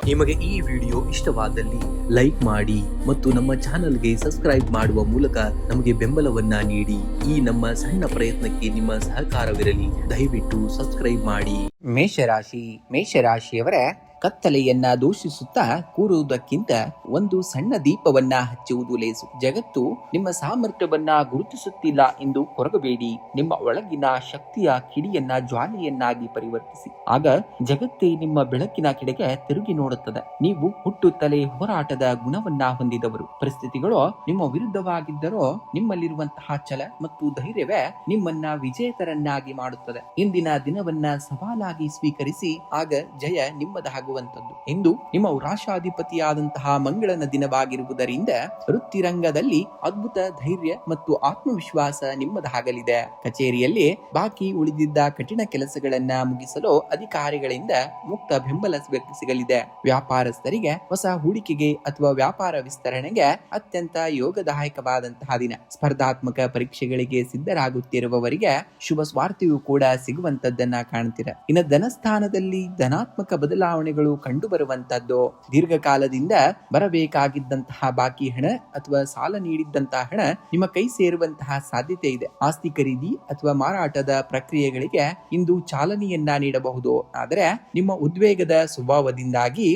ನಿಮಗೆ ಈ ವಿಡಿಯೋ ಇಷ್ಟವಾದಲ್ಲಿ ಲೈಕ್ ಮಾಡಿ ಮತ್ತು ನಮ್ಮ ಚಾನೆಲ್ಗೆ ಸಬ್ಸ್ಕ್ರೈಬ್ ಮಾಡುವ ಮೂಲಕ ನಮಗೆ ಬೆಂಬಲವನ್ನ ನೀಡಿ. ಈ ನಮ್ಮ ಸಣ್ಣ ಪ್ರಯತ್ನಕ್ಕೆ ನಿಮ್ಮ ಸಹಕಾರವಿರಲಿ. ದಯವಿಟ್ಟು ಸಬ್ಸ್ಕ್ರೈಬ್ ಮಾಡಿ. ಮೇಷರಾಶಿಯವರ ಕತ್ತಲೆಯನ್ನ ದೂಷಿಸುತ್ತಾ ಕೂರುವುದಕ್ಕಿಂತ ಒಂದು ಸಣ್ಣ ದೀಪವನ್ನ ಹಚ್ಚುವುದು ಲೇಸು. ಜಗತ್ತು ನಿಮ್ಮ ಸಾಮರ್ಥ್ಯವನ್ನ ಗುರುತಿಸುತ್ತಿಲ್ಲ ಎಂದು ಕೊರಗಬೇಡಿ. ನಿಮ್ಮ ಒಳಗಿನ ಶಕ್ತಿಯ ಕಿಡಿಯನ್ನ ಜ್ವಾಲೆಯನ್ನಾಗಿ ಪರಿವರ್ತಿಸಿ. ಆಗ ಜಗತ್ತೇ ನಿಮ್ಮ ಬೆಳಕಿನ ಕಡೆಗೆ ತಿರುಗಿ ನೋಡುತ್ತದೆ. ನೀವು ಹುಟ್ಟುತ್ತಲೇ ಹೋರಾಟದ ಗುಣವನ್ನ ಹೊಂದಿದವರು. ಪರಿಸ್ಥಿತಿಗಳು ನಿಮ್ಮ ವಿರುದ್ಧವಾಗಿದ್ದರೋ ನಿಮ್ಮಲ್ಲಿರುವಂತಹ ಛಲ ಮತ್ತು ಧೈರ್ಯವೇ ನಿಮ್ಮನ್ನ ವಿಜೇತರನ್ನಾಗಿ ಮಾಡುತ್ತದೆ. ಇಂದಿನ ದಿನವನ್ನ ಸವಾಲಾಗಿ ಸ್ವೀಕರಿಸಿ. ಆಗ ಜಯ ನಿಮ್ಮದಾಗುವಂತದ್ದು. ಇಂದು ನಿಮ್ಮ ರಾಶಾಧಿಪತಿಯಾದಂತಹ ಮಂಗಳನ ದಿನವಾಗಿರುವುದರಿಂದ ವೃತ್ತಿರಂಗದಲ್ಲಿ ಅದ್ಭುತ ಧೈರ್ಯ ಮತ್ತು ಆತ್ಮವಿಶ್ವಾಸ ನಿಮ್ಮದಾಗಲಿದೆ. ಕಚೇರಿಯಲ್ಲಿ ಬಾಕಿ ಉಳಿದಿದ್ದ ಕಠಿಣ ಕೆಲಸಗಳನ್ನ ಮುಗಿಸಲು ಅಧಿಕಾರಿಗಳಿಂದ ಮುಕ್ತ ಬೆಂಬಲ ಸಿಗಲಿದೆ. ವ್ಯಾಪಾರಸ್ಥರಿಗೆ ಹೊಸ ಹೂಡಿಕೆಗೆ ಅಥವಾ ವ್ಯಾಪಾರ ವಿಸ್ತರಣೆಗೆ ಅತ್ಯಂತ ಯೋಗದಾಯಕವಾದಂತಹ ದಿನ. ಸ್ಪರ್ಧಾತ್ಮಕ ಪರೀಕ್ಷೆಗಳಿಗೆ ಸಿದ್ಧರಾಗುತ್ತಿರುವವರಿಗೆ ಶುಭ ಸ್ವಾರ್ಥಿಯೂ ಕೂಡ ಸಿಗುವಂತದ್ದನ್ನ ಕಾಣ್ತೀರ. ಇನ್ನು ಧನಸ್ಥಾನದಲ್ಲಿ ಧನಾತ್ಮಕ ಬದಲಾವಣೆಗಳು ಕಂಡು ಬರುವಂತದ್ದು. ದೀರ್ಘಕಾಲದಿಂದ ಬರಬೇಕಾಗಿದ್ದಂತಹ ಬಾಕಿ ಹಣ ಅಥವಾ ಸಾಲ ನೀಡಿದ್ದಂತಹ ಹಣ ನಿಮ್ಮ ಕೈ ಸೇರುವಂತಹ ಸಾಧ್ಯತೆ ಇದೆ. ಆಸ್ತಿ ಖರೀದಿ ಅಥವಾ ಮಾರಾಟದ ಪ್ರಕ್ರಿಯೆಗಳಿಗೆ ಇಂದು ಚಾಲನೆಯನ್ನ ನೀಡಬಹುದು. ಆದರೆ ನಿಮ್ಮ ಉದ್ವೇಗದ ಸ್ವಭಾವದಿಂದಾಗಿ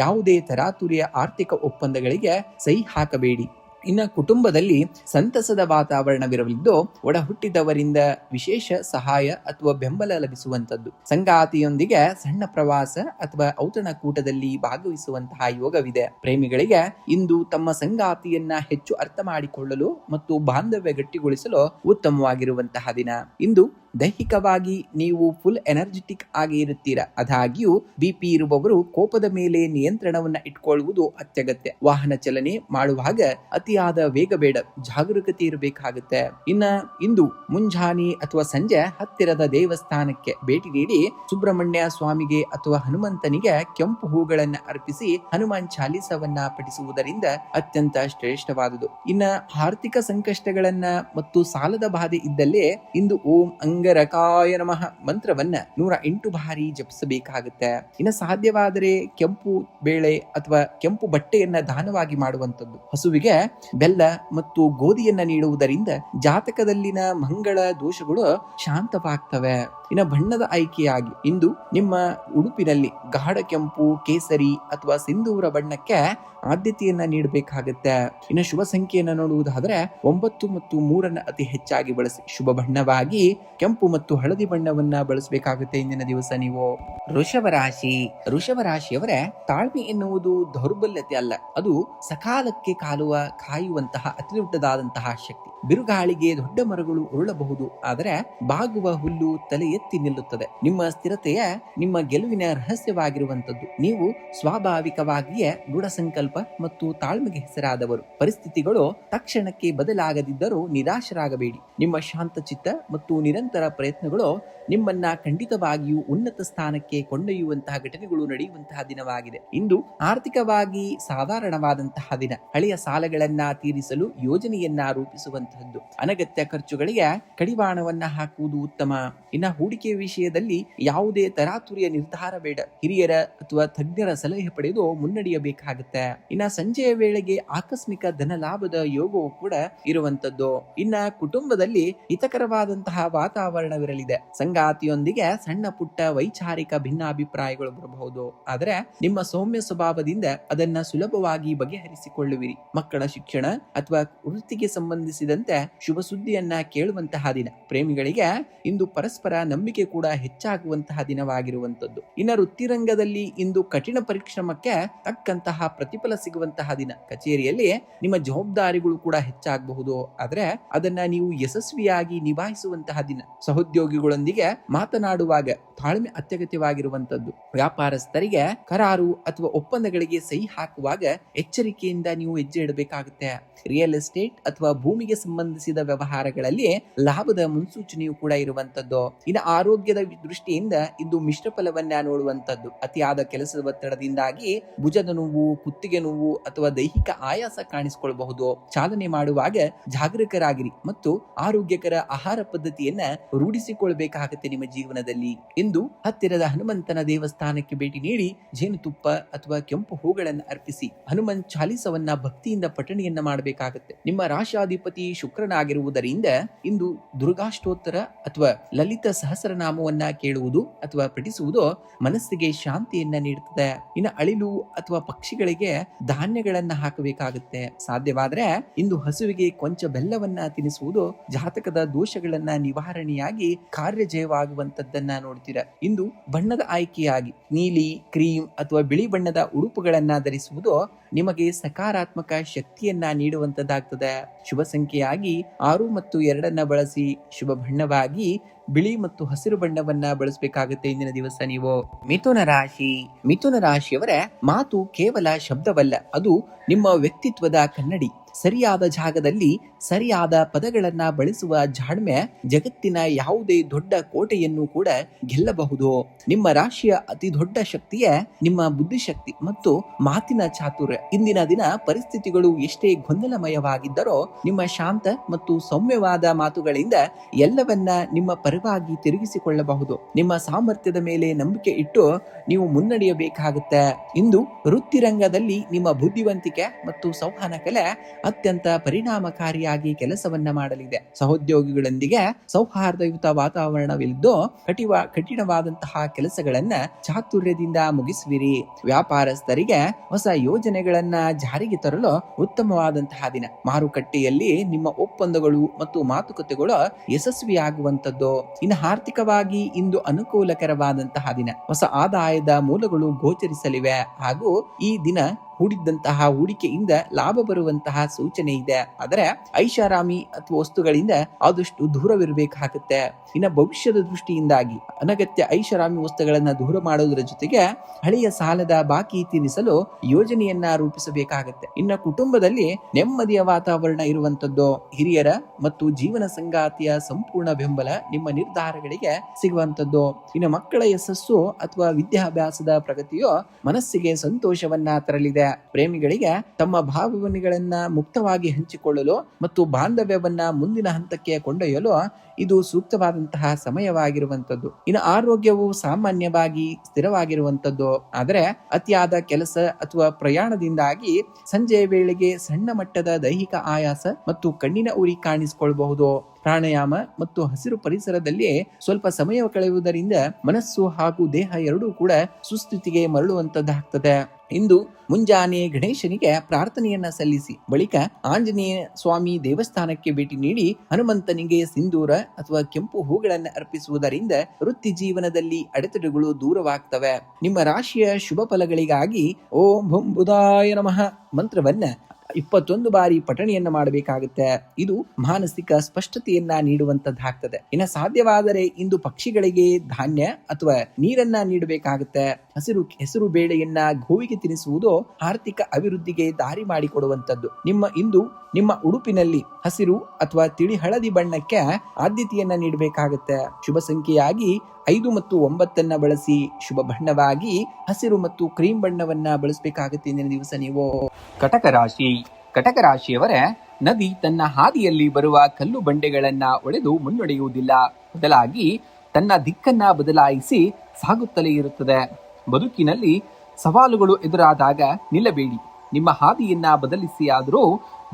ಯಾವುದೇ ತರಾತುರಿಯ ಆರ್ಥಿಕ ಒಪ್ಪಂದಗಳಿಗೆ ಸಹಿ ಹಾಕಬೇಡಿ. ಇನ್ನು ಕುಟುಂಬದಲ್ಲಿ ಸಂತಸದ ವಾತಾವರಣವಿರಲಿದ್ದು ಒಡ ಹುಟ್ಟಿದವರಿಂದ ವಿಶೇಷ ಸಹಾಯ ಅಥವಾ ಬೆಂಬಲ ಲಭಿಸುವಂತದ್ದು. ಸಂಗಾತಿಯೊಂದಿಗೆ ಸಣ್ಣ ಪ್ರವಾಸ ಅಥವಾ ಔತಣಕೂಟದಲ್ಲಿ ಭಾಗವಹಿಸುವಂತಹ ಯೋಗವಿದೆ. ಪ್ರೇಮಿಗಳಿಗೆ ಇಂದು ತಮ್ಮ ಸಂಗಾತಿಯನ್ನ ಹೆಚ್ಚು ಅರ್ಥ ಮಾಡಿಕೊಳ್ಳಲು ಮತ್ತು ಬಾಂಧವ್ಯ ಗಟ್ಟಿಗೊಳಿಸಲು ಉತ್ತಮವಾಗಿರುವಂತಹ ದಿನ. ಇಂದು ದೈಹಿಕವಾಗಿ ನೀವು ಫುಲ್ ಎನರ್ಜೆಟಿಕ್ ಆಗಿ ಇರುತ್ತೀರಾ. ಆದಾಗ್ಯೂ ಬಿಪಿ ಇರುವವರು ಕೋಪದ ಮೇಲೆ ನಿಯಂತ್ರಣವನ್ನ ಇಟ್ಕೊಳ್ಳುವುದು ಅತ್ಯಗತ್ಯ. ವಾಹನ ಚಲನೆ ಮಾಡುವಾಗ ಅತಿಯಾದ ವೇಗ ಬೇಡ, ಜಾಗರೂಕತೆ ಇರಬೇಕಾಗುತ್ತೆ. ಇಂದು ಮುಂಜಾನೆ ಅಥವಾ ಸಂಜೆ ಹತ್ತಿರದ ದೇವಸ್ಥಾನಕ್ಕೆ ಭೇಟಿ ನೀಡಿ ಸುಬ್ರಹ್ಮಣ್ಯ ಸ್ವಾಮಿಗೆ ಅಥವಾ ಹನುಮಂತನಿಗೆ ಕೆಂಪು ಹೂಗಳನ್ನ ಅರ್ಪಿಸಿ ಹನುಮಾನ್ ಚಾಲೀಸವನ್ನ ಪಠಿಸುವುದರಿಂದ ಅತ್ಯಂತ ಶ್ರೇಷ್ಠವಾದುದು. ಆರ್ಥಿಕ ಸಂಕಷ್ಟಗಳನ್ನ ಮತ್ತು ಸಾಲದ ಬಾಧೆ ಇದ್ದಲ್ಲೇ ಇಂದು ಓಂ ಅಂಗರಕಾಯ ನಮಃ ಮಂತ್ರವನ್ನ 108 ಬಾರಿ ಜಪಿಸಬೇಕಾಗುತ್ತೆ. ಸಾಧ್ಯವಾದರೆ ಕೆಂಪು ಬೇಳೆ ಅಥವಾ ಕೆಂಪು ಬಟ್ಟೆಯನ್ನ ದಾನವಾಗಿ ಮಾಡುವಂತದ್ದು. ಹಸುವಿಗೆ ಬೆಲ್ಲ ಮತ್ತು ಗೋಧಿಯನ್ನ ನೀಡುವುದರಿಂದ ಜಾತಕದಲ್ಲಿನ ಮಂಗಳ ದೋಷಗಳು ಶಾಂತವಾಗ್ತವೆ. ಬಣ್ಣದ ಆಯ್ಕೆಯಾಗಿ ಇಂದು ನಿಮ್ಮ ಉಡುಪಿನಲ್ಲಿ ಗಾಢ ಕೆಂಪು, ಕೇಸರಿ ಅಥವಾ ಸಿಂಧೂರ ಬಣ್ಣಕ್ಕೆ ಆದ್ಯತೆಯನ್ನ ನೀಡಬೇಕಾಗುತ್ತೆ. ಶುಭ ಸಂಖ್ಯೆಯನ್ನ ನೋಡುವುದಾದ್ರೆ 9 ಮತ್ತು 3 ಅತಿ ಹೆಚ್ಚಾಗಿ ಬಳಸಿ. ಶುಭ ಬಣ್ಣವಾಗಿ ಕೆಂಪು ಮತ್ತು ಹಳದಿ ಬಣ್ಣವನ್ನ ಬಳಸಬೇಕಾಗುತ್ತೆ ಇಂದಿನ ದಿವಸ ನೀವು. ವೃಷಭರಾಶಿಯವರ ತಾಳ್ಮೆ ಎನ್ನುವುದು ದೌರ್ಬಲ್ಯತೆ ಅಲ್ಲ, ಅದು ಸಕಾಲಕ್ಕೆ ಕಾಯುವಂತಹ ಅತಿ ದೊಡ್ಡದಾದಂತಹ ಶಕ್ತಿ. ಬಿರುಗಾಳಿಗೆ ದೊಡ್ಡ ಮರಗಳು ಉರುಳಬಹುದು, ಆದರೆ ಬಾಗುವ ಹುಲ್ಲು ತಲೆ ಎತ್ತಿ ನಿಲ್ಲುತ್ತದೆ. ನಿಮ್ಮ ಸ್ಥಿರತೆಯ ನಿಮ್ಮ ಗೆಲುವಿನ ರಹಸ್ಯವಾಗಿರುವಂತದ್ದು. ನೀವು ಸ್ವಾಭಾವಿಕವಾಗಿಯೇ ದೃಢ ಸಂಕಲ್ಪ ಮತ್ತು ತಾಳ್ಮೆಗೆ ಹೆಸರಾದವರು. ಪರಿಸ್ಥಿತಿಗಳು ತಕ್ಷಣಕ್ಕೆ ಬದಲಾಗದಿದ್ದರೂ ನಿರಾಶರಾಗಬೇಡಿ. ನಿಮ್ಮ ಶಾಂತ ಚಿತ್ತ ಮತ್ತು ನಿರಂತರ ಪ್ರಯತ್ನಗಳು ನಿಮ್ಮನ್ನ ಖಂಡಿತವಾಗಿಯೂ ಉನ್ನತ ಸ್ಥಾನಕ್ಕೆ ಕೊಂಡೊಯ್ಯುವಂತಹ ಘಟನೆಗಳು ನಡೆಯುವಂತಹ ದಿನವಾಗಿದೆ. ಇಂದು ಆರ್ಥಿಕವಾಗಿ ಸಾಧಾರಣವಾದಂತಹ ದಿನ. ಹಳೆಯ ಸಾಲಗಳನ್ನ ತೀರಿಸಲು ಯೋಜನೆಯನ್ನ ರೂಪಿಸುವಂತಹದ್ದು. ಅನಗತ್ಯ ಖರ್ಚುಗಳಿಗೆ ಕಡಿವಾಣವನ್ನ ಹಾಕುವುದು ಉತ್ತಮ. ಹೂಡಿಕೆ ವಿಷಯದಲ್ಲಿ ಯಾವುದೇ ತರಾತುರಿಯ ನಿರ್ಧಾರ ಬೇಡ. ಹಿರಿಯರ ಅಥವಾ ತಜ್ಞರ ಸಲಹೆ ಪಡೆದು ಮುನ್ನಡೆಯಬೇಕಾಗುತ್ತೆ. ಸಂಜೆಯ ವೇಳೆಗೆ ಆಕಸ್ಮಿಕ ಧನ ಲಾಭದ ಯೋಗವು ಕೂಡ ಇರುವಂತದ್ದು. ಕುಟುಂಬದಲ್ಲಿ ಹಿತಕರವಾದಂತಹ ವಾತಾವರಣವಿರಲಿದೆ. ಸಂಗಾತಿಯೊಂದಿಗೆ ಸಣ್ಣ ಪುಟ್ಟ ವೈಚಾರಿಕ ಭಿನ್ನಾಭಿಪ್ರಾಯಗಳು ಬರಬಹುದು, ಆದರೆ ನಿಮ್ಮ ಸೌಮ್ಯ ಸ್ವಭಾವದಿಂದ ಅದನ್ನ ಸುಲಭವಾಗಿ ಬಗೆಹರಿಸಿಕೊಳ್ಳುವಿರಿ. ಮಕ್ಕಳ ಶಿಕ್ಷಣ ಅಥವಾ ವೃತ್ತಿಗೆ ಸಂಬಂಧಿಸಿದಂತೆ ಶುಭ ಸುದ್ದಿಯನ್ನ ಕೇಳುವಂತಹ ದಿನ. ಪ್ರೇಮಿಗಳಿಗೆ ಇಂದು ಪರಸ್ಪರ ನಂಬಿಕೆ ಕೂಡ ಹೆಚ್ಚಾಗುವಂತಹ ದಿನವಾಗಿರುವಂತದ್ದು. ವೃತ್ತಿರಂಗದಲ್ಲಿ ಇಂದು ಕಠಿಣ ಪರಿಶ್ರಮಕ್ಕೆ ತಕ್ಕಂತಹ ಪ್ರತಿಫಲ ಸಿಗುವಂತಹ ದಿನ. ಕಚೇರಿಯಲ್ಲಿ ನಿಮ್ಮ ಜವಾಬ್ದಾರಿಗಳು ಕೂಡ ಹೆಚ್ಚಾಗಬಹುದು, ಆದರೆ ಅದನ್ನ ನೀವು ಯಶಸ್ವಿಯಾಗಿ ನಿಭಾಯಿಸುವಂತಹ ದಿನ. ಸಹೋದ್ಯೋಗಿಗಳೊಂದಿಗೆ ಮಾತನಾಡುವಾಗ ತಾಳ್ಮೆ ಅತ್ಯಗತ್ಯವಾಗಿರುವಂತದ್ದು. ವ್ಯಾಪಾರಸ್ಥರಿಗೆ ಕರಾರು ಅಥವಾ ಒಪ್ಪಂದಗಳಿಗೆ ಸಹಿ ಹಾಕುವಾಗ ಎಚ್ಚರಿಕೆಯಿಂದ ನೀವು ಹೆಜ್ಜೆ ಇಡಬೇಕಾಗುತ್ತೆ. ರಿಯಲ್ ಎಸ್ಟೇಟ್ ಅಥವಾ ಭೂಮಿಗೆ ಸಂಬಂಧಿಸಿದ ವ್ಯವಹಾರಗಳಲ್ಲಿ ಲಾಭದ ಮುನ್ಸೂಚನೆಯು ಕೂಡ ಇರುವಂತದ್ದು. ಇನ್ನು ಆರೋಗ್ಯದ ದೃಷ್ಟಿಯಿಂದ ಇದು ಮಿಶ್ರ ಫಲವನ್ನ ನೋಡುವಂತದ್ದು. ಅತಿಯಾದ ಕೆಲಸದ ಒತ್ತಡದಿಂದಾಗಿ ಭುಜದ ನೋವು, ಕುತ್ತಿಗೆ ನೋವು ಅಥವಾ ದೈಹಿಕ ಆಯಾಸ ಕಾಣಿಸಿಕೊಳ್ಳಬಹುದು. ಚಾಲನೆ ಮಾಡುವಾಗ ಜಾಗರೂಕರಾಗಿರಿ ಮತ್ತು ಆರೋಗ್ಯಕರ ಆಹಾರ ಪದ್ಧತಿಯನ್ನ ರೂಢಿಸಿಕೊಳ್ಬೇಕಾಗತ್ತೆ ನಿಮ್ಮ ಜೀವನದಲ್ಲಿ. ಇಂದು ಹತ್ತಿರದ ಹನುಮಂತನ ದೇವಸ್ಥಾನಕ್ಕೆ ಭೇಟಿ ನೀಡಿ ಜೇನುತುಪ್ಪ ಅಥವಾ ಕೆಂಪು ಹೂಗಳನ್ನು ಅರ್ಪಿಸಿ ಹನುಮನ್ ಚಾಲಿಸವನ್ನ ಭಕ್ತಿಯಿಂದ ಪಠಣೆಯನ್ನ ಮಾಡಬೇಕಾಗುತ್ತೆ. ನಿಮ್ಮ ರಾಶಾಧಿಪತಿ ಶುಕ್ರನಾಗಿರುವುದರಿಂದ ಇಂದು ದುರ್ಗಾಷ್ಟೋತ್ತರ ಅಥವಾ ಲಲಿತ ಸಹಸ್ರನಾಮವನ್ನ ಕೇಳುವುದು ಅಥವಾ ಪಠಿಸುವುದು ಮನಸ್ಸಿಗೆ ಶಾಂತಿಯನ್ನ ನೀಡುತ್ತದೆ. ಇನ್ನು ಅಳಿಲು ಅಥವಾ ಪಕ್ಷಿಗಳಿಗೆ ಧಾನ್ಯಗಳನ್ನ ಹಾಕಬೇಕಾಗುತ್ತೆ. ಸಾಧ್ಯವಾದ್ರೆ ಇಂದು ಹಸುವಿಗೆ ಕೊಂಚ ಬೆಲ್ಲವನ್ನ ತಿನ್ನಿಸುವುದು ಜಾತಕದ ದೋಷಗಳನ್ನ ನಿವಾರಣೆಯಾಗಿ ಕಾರ್ಯಜಯವಾಗುವಂತದ್ದನ್ನ ನೋಡ್ತೀರಾ. ಇಂದು ಬಣ್ಣದ ಆಯ್ಕೆಯಾಗಿ ನೀಲಿ, ಕ್ರೀಮ್ ಅಥವಾ ಬಿಳಿ ಬಣ್ಣದ ಉಡುಪುಗಳನ್ನ ಧರಿಸುವುದು ನಿಮಗೆ ಸಕಾರಾತ್ಮಕ ಶಕ್ತಿಯನ್ನ ನೀಡುವಂತದ್ದಾಗ್ತದೆ. ಶುಭ ಸಂಖ್ಯೆಯಾಗಿ 6 ಮತ್ತು 2 ಬಳಸಿ. ಶುಭ ಬಣ್ಣವಾಗಿ ಬಿಳಿ ಮತ್ತು ಹಸಿರು ಬಣ್ಣವನ್ನ ಬಳಸಬೇಕಾಗುತ್ತೆ ಇಂದಿನ ದಿವಸ ನೀವು. ಮಿಥುನ ರಾಶಿಯವರ ಮಾತು ಕೇವಲ ಶಬ್ದವಲ್ಲ, ಅದು ನಿಮ್ಮ ವ್ಯಕ್ತಿತ್ವದ ಕನ್ನಡಿ. ಸರಿಯಾದ ಜಾಗದಲ್ಲಿ ಸರಿಯಾದ ಪದಗಳನ್ನ ಬಳಸುವ ಜಾಣ್ಮೆ ಜಗತ್ತಿನ ಯಾವುದೇ ದೊಡ್ಡ ಕೋಟೆಯನ್ನು ಕೂಡ ಗೆಲ್ಲಬಹುದು. ನಿಮ್ಮ ರಾಶಿಯ ಅತಿ ದೊಡ್ಡ ಶಕ್ತಿಯೇ ನಿಮ್ಮ ಬುದ್ಧಿಶಕ್ತಿ ಮತ್ತು ಮಾತಿನ ಚಾತುರ್ಯ. ಇಂದಿನ ದಿನ ಪರಿಸ್ಥಿತಿಗಳು ಎಷ್ಟೇ ಗೊಂದಲಮಯವಾಗಿದ್ದರೋ ನಿಮ್ಮ ಶಾಂತ ಮತ್ತು ಸೌಮ್ಯವಾದ ಮಾತುಗಳಿಂದ ಎಲ್ಲವನ್ನ ನಿಮ್ಮ ಪರವಾಗಿ ತಿರುಗಿಸಿಕೊಳ್ಳಬಹುದು. ನಿಮ್ಮ ಸಾಮರ್ಥ್ಯದ ಮೇಲೆ ನಂಬಿಕೆ ಇಟ್ಟು ನೀವು ಮುನ್ನಡೆಯಬೇಕಾಗುತ್ತೆ. ಇಂದು ವೃತ್ತಿರಂಗದಲ್ಲಿ ನಿಮ್ಮ ಬುದ್ಧಿವಂತಿಕೆ ಮತ್ತು ಸಂವಹನ ಕಲೆ ಅತ್ಯಂತ ಪರಿಣಾಮಕಾರಿಯಾಗಿ ಕೆಲಸವನ್ನ ಮಾಡಲಿದೆ. ಸಹೋದ್ಯೋಗಿಗಳೊಂದಿಗೆ ಸೌಹಾರ್ದಯುತ ವಾತಾವರಣವಿದ್ದು ಕಠಿಣವಾದಂತಹ ಕೆಲಸಗಳನ್ನ ಚಾತುರ್ಯದಿಂದ ಮುಗಿಸುವಿರಿ. ವ್ಯಾಪಾರಸ್ಥರಿಗೆ ಹೊಸ ಯೋಜನೆಗಳನ್ನ ಜಾರಿಗೆ ತರಲು ಉತ್ತಮವಾದಂತಹ ದಿನ. ಮಾರುಕಟ್ಟೆಯಲ್ಲಿ ನಿಮ್ಮ ಒಪ್ಪಂದಗಳು ಮತ್ತು ಮಾತುಕತೆಗಳು ಯಶಸ್ವಿಯಾಗುವಂತದ್ದು. ಇನ್ನು ಆರ್ಥಿಕವಾಗಿ ಇಂದು ಅನುಕೂಲಕರವಾದಂತಹ ದಿನ. ಹೊಸ ಆದಾಯದ ಮೂಲಗಳು ಗೋಚರಿಸಲಿವೆ ಹಾಗೂ ಈ ದಿನ ಹೂಡಿದ್ದಂತಹ ಹೂಡಿಕೆಯಿಂದ ಲಾಭ ಬರುವಂತಹ ಸೂಚನೆ ಇದೆ. ಆದರೆ ಐಷಾರಾಮಿ ಅಥವಾ ವಸ್ತುಗಳಿಂದ ಆದಷ್ಟು ದೂರವಿರಬೇಕಾಗುತ್ತೆ. ಇನ್ನು ಭವಿಷ್ಯದ ದೃಷ್ಟಿಯಿಂದಾಗಿ ಅನಗತ್ಯ ಐಷಾರಾಮಿ ವಸ್ತುಗಳನ್ನ ದೂರ ಮಾಡೋದ್ರ ಜೊತೆಗೆ ಹಳೆಯ ಸಾಲದ ಬಾಕಿ ತೀರಿಸಲು ಯೋಜನೆಯನ್ನ ರೂಪಿಸಬೇಕಾಗತ್ತೆ. ಇನ್ನು ಕುಟುಂಬದಲ್ಲಿ ನೆಮ್ಮದಿಯ ವಾತಾವರಣ ಇರುವಂತದ್ದು. ಹಿರಿಯರ ಮತ್ತು ಜೀವನ ಸಂಗಾತಿಯ ಸಂಪೂರ್ಣ ಬೆಂಬಲ ನಿಮ್ಮ ನಿರ್ಧಾರಗಳಿಗೆ ಸಿಗುವಂತದ್ದು. ಇನ್ನು ಮಕ್ಕಳ ಯಶಸ್ಸು ಅಥವಾ ವಿದ್ಯಾಭ್ಯಾಸದ ಪ್ರಗತಿಯು ಮನಸ್ಸಿಗೆ ಸಂತೋಷವನ್ನ ತರಲಿದೆ. ಪ್ರೇಮಿಗಳಿಗೆ ತಮ್ಮ ಭಾವನೆಗಳನ್ನ ಮುಕ್ತವಾಗಿ ಹಂಚಿಕೊಳ್ಳಲು ಮತ್ತು ಬಾಂಧವ್ಯವನ್ನ ಮುಂದಿನ ಹಂತಕ್ಕೆ ಕೊಂಡೊಯ್ಯಲು ಇದು ಸೂಕ್ತವಾದಂತಹ ಸಮಯವಾಗಿರುವಂತದ್ದು. ಇನ್ನು ಆರೋಗ್ಯವು ಸಾಮಾನ್ಯವಾಗಿ ಸ್ಥಿರವಾಗಿರುವಂತದ್ದು. ಆದರೆ ಅತಿಯಾದ ಕೆಲಸ ಅಥವಾ ಪ್ರಯಾಣದಿಂದಾಗಿ ಸಂಜೆಯ ವೇಳೆಗೆ ಸಣ್ಣ ಮಟ್ಟದ ದೈಹಿಕ ಆಯಾಸ ಮತ್ತು ಕಣ್ಣಿನ ಉರಿ ಕಾಣಿಸಿಕೊಳ್ಳಬಹುದು. ಪ್ರಾಣಾಯಾಮ ಮತ್ತು ಹಸಿರು ಪರಿಸರದಲ್ಲಿ ಸ್ವಲ್ಪ ಸಮಯ ಕಳೆಯುವುದರಿಂದ ಮನಸ್ಸು ಹಾಗೂ ದೇಹ ಎರಡೂ ಕೂಡ ಸುಸ್ಥಿತಿಗೆ ಮರಳುವಂತದ್ದಾಗ್ತದೆ. ಇಂದು ಮುಂಜಾನೆ ಗಣೇಶನಿಗೆ ಪ್ರಾರ್ಥನೆಯನ್ನ ಸಲ್ಲಿಸಿ ಬಳಿಕ ಆಂಜನೇಯ ಸ್ವಾಮಿ ದೇವಸ್ಥಾನಕ್ಕೆ ಭೇಟಿ ನೀಡಿ ಹನುಮಂತನಿಗೆ ಸಿಂಧೂರ ಅಥವಾ ಕೆಂಪು ಹೂಗಳನ್ನು ಅರ್ಪಿಸುವುದರಿಂದ ವೃತ್ತಿ ಜೀವನದಲ್ಲಿ ಅಡೆತಡೆಗಳು ದೂರವಾಗ್ತವೆ. ನಿಮ್ಮ ರಾಶಿಯ ಶುಭ ಫಲಗಳಿಗಾಗಿ ಓಂ ಭುಂ ಬುಧಾಯ ನಮಃ ಮಂತ್ರವನ್ನ 21 ಬಾರಿ ಪಠಣೆಯನ್ನ ಮಾಡಬೇಕಾಗುತ್ತೆ. ಇದು ಮಾನಸಿಕ ಸ್ಪಷ್ಟತೆಯನ್ನ ನೀಡುವಂತದ್ದಾಗ್ತದೆ. ಇನ್ನು ಸಾಧ್ಯವಾದರೆ ಇಂದು ಪಕ್ಷಿಗಳಿಗೆ ಧಾನ್ಯ ಅಥವಾ ನೀರನ್ನ ನೀಡಬೇಕಾಗುತ್ತೆ. ಹೆಸರು ಬೇಳೆಯನ್ನ ಗೋವಿಗೆ ತಿನ್ನಿಸುವುದು ಆರ್ಥಿಕ ಅಭಿವೃದ್ಧಿಗೆ ದಾರಿ ಮಾಡಿಕೊಡುವಂತದ್ದು. ನಿಮ್ಮ ಉಡುಪಿನಲ್ಲಿ ಹಸಿರು ಅಥವಾ ತಿಳಿ ಹಳದಿ ಬಣ್ಣಕ್ಕೆ ಆದ್ಯತೆಯನ್ನ ನೀಡಬೇಕಾಗುತ್ತೆ. ಶುಭ ಸಂಖ್ಯೆಯಾಗಿ 5 ಮತ್ತು 9 ಬಳಸಿ. ಶುಭ ಬಣ್ಣವಾಗಿ ಹಸಿರು ಮತ್ತು ಕ್ರೀಮ್ ಬಣ್ಣವನ್ನ ಬಳಸಬೇಕಾಗುತ್ತೆ ಇಂದಿನ ದಿವಸ ನೀವು. ಕಟಕ ರಾಶಿಯವರ ನದಿ ತನ್ನ ಹಾದಿಯಲ್ಲಿ ಬರುವ ಕಲ್ಲು ಬಂಡೆಗಳನ್ನ ಒಡೆದು ಮುನ್ನಡೆಯುವುದಿಲ್ಲ, ಬದಲಾಗಿ ತನ್ನ ದಿಕ್ಕನ್ನ ಬದಲಾಯಿಸಿ ಸಾಗುತ್ತಲೇ ಇರುತ್ತದೆ. ಬದುಕಿನಲ್ಲಿ ಸವಾಲುಗಳು ಎದುರಾದಾಗ ನಿಲ್ಲಬೇಡಿ. ನಿಮ್ಮ ಹಾದಿಯನ್ನ ಬದಲಿಸಿ ಆದರೂ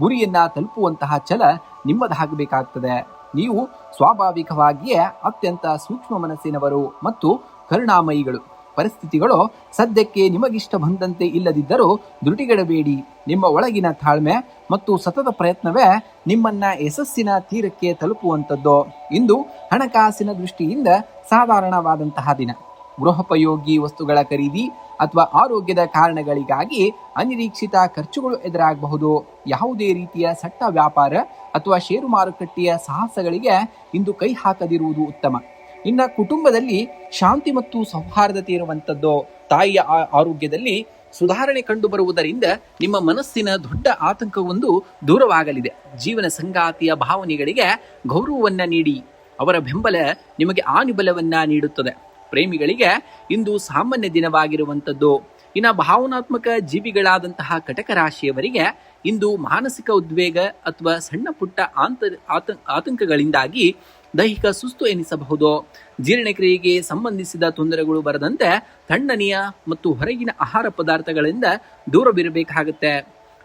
ಗುರಿಯನ್ನ ತಲುಪುವಂತಹ ಛಲ ನಿಮ್ಮದಾಗಬೇಕಾಗ್ತದೆ. ನೀವು ಸ್ವಾಭಾವಿಕವಾಗಿಯೇ ಅತ್ಯಂತ ಸೂಕ್ಷ್ಮ ಮನಸ್ಸಿನವರು ಮತ್ತು ಕರುಣಾಮಯಿಗಳು. ಪರಿಸ್ಥಿತಿಗಳು ಸದ್ಯಕ್ಕೆ ನಿಮಗಿಷ್ಟ ಬಂದಂತೆ ಇಲ್ಲದಿದ್ದರೂ ಧೃತಿಗೆಡಬೇಡಿ. ನಿಮ್ಮ ಒಳಗಿನ ತಾಳ್ಮೆ ಮತ್ತು ಸತತ ಪ್ರಯತ್ನವೇ ನಿಮ್ಮನ್ನ ಯಶಸ್ಸಿನ ತೀರಕ್ಕೆ ತಲುಪುವಂಥದ್ದು. ಇಂದು ಹಣಕಾಸಿನ ದೃಷ್ಟಿಯಿಂದ ಸಾಧಾರಣವಾದಂತಹ ದಿನ. ಗೃಹೋಪಯೋಗಿ ವಸ್ತುಗಳ ಖರೀದಿ ಅಥವಾ ಆರೋಗ್ಯದ ಕಾರಣಗಳಿಗಾಗಿ ಅನಿರೀಕ್ಷಿತ ಖರ್ಚುಗಳು ಎದುರಾಗಬಹುದು. ಯಾವುದೇ ರೀತಿಯ ಸಟ್ಟ ವ್ಯಾಪಾರ ಅಥವಾ ಷೇರು ಮಾರುಕಟ್ಟೆಯ ಸಾಹಸಗಳಿಗೆ ಇಂದು ಕೈ ಹಾಕದಿರುವುದು ಉತ್ತಮ. ಇನ್ನು ಕುಟುಂಬದಲ್ಲಿ ಶಾಂತಿ ಮತ್ತು ಸೌಹಾರ್ದತೆ ಇರುವಂತದ್ದು. ತಾಯಿಯ ಆರೋಗ್ಯದಲ್ಲಿ ಸುಧಾರಣೆ ಕಂಡು ಬರುವುದರಿಂದ ನಿಮ್ಮ ಮನಸ್ಸಿನ ದೊಡ್ಡ ಆತಂಕವೊಂದು ದೂರವಾಗಲಿದೆ. ಜೀವನ ಸಂಗಾತಿಯ ಭಾವನೆಗಳಿಗೆ ಗೌರವವನ್ನ ನೀಡಿ ಅವರ ಬೆಂಬಲ ನಿಮಗೆ ಆನುಬಲವನ್ನ ನೀಡುತ್ತದೆ. ಪ್ರೇಮಿಗಳಿಗೆ ಇಂದು ಸಾಮಾನ್ಯ ದಿನವಾಗಿರುವಂಥದ್ದು. ಇನ್ನು ಭಾವನಾತ್ಮಕ ಜೀವಿಗಳಾದಂತಹ ಕಟಕ ರಾಶಿಯವರಿಗೆ ಇಂದು ಮಾನಸಿಕ ಉದ್ವೇಗ ಅಥವಾ ಸಣ್ಣ ಪುಟ್ಟ ಆತಂಕಗಳಿಂದಾಗಿ ದೈಹಿಕ ಸುಸ್ತು ಎನಿಸಬಹುದು. ಜೀರ್ಣಕ್ರಿಯೆಗೆ ಸಂಬಂಧಿಸಿದ ತೊಂದರೆಗಳು ಬರದಂತೆ ತಣ್ಣನೆಯ ಮತ್ತು ಹೊರಗಿನ ಆಹಾರ ಪದಾರ್ಥಗಳಿಂದ ದೂರವಿರಬೇಕಾಗುತ್ತೆ.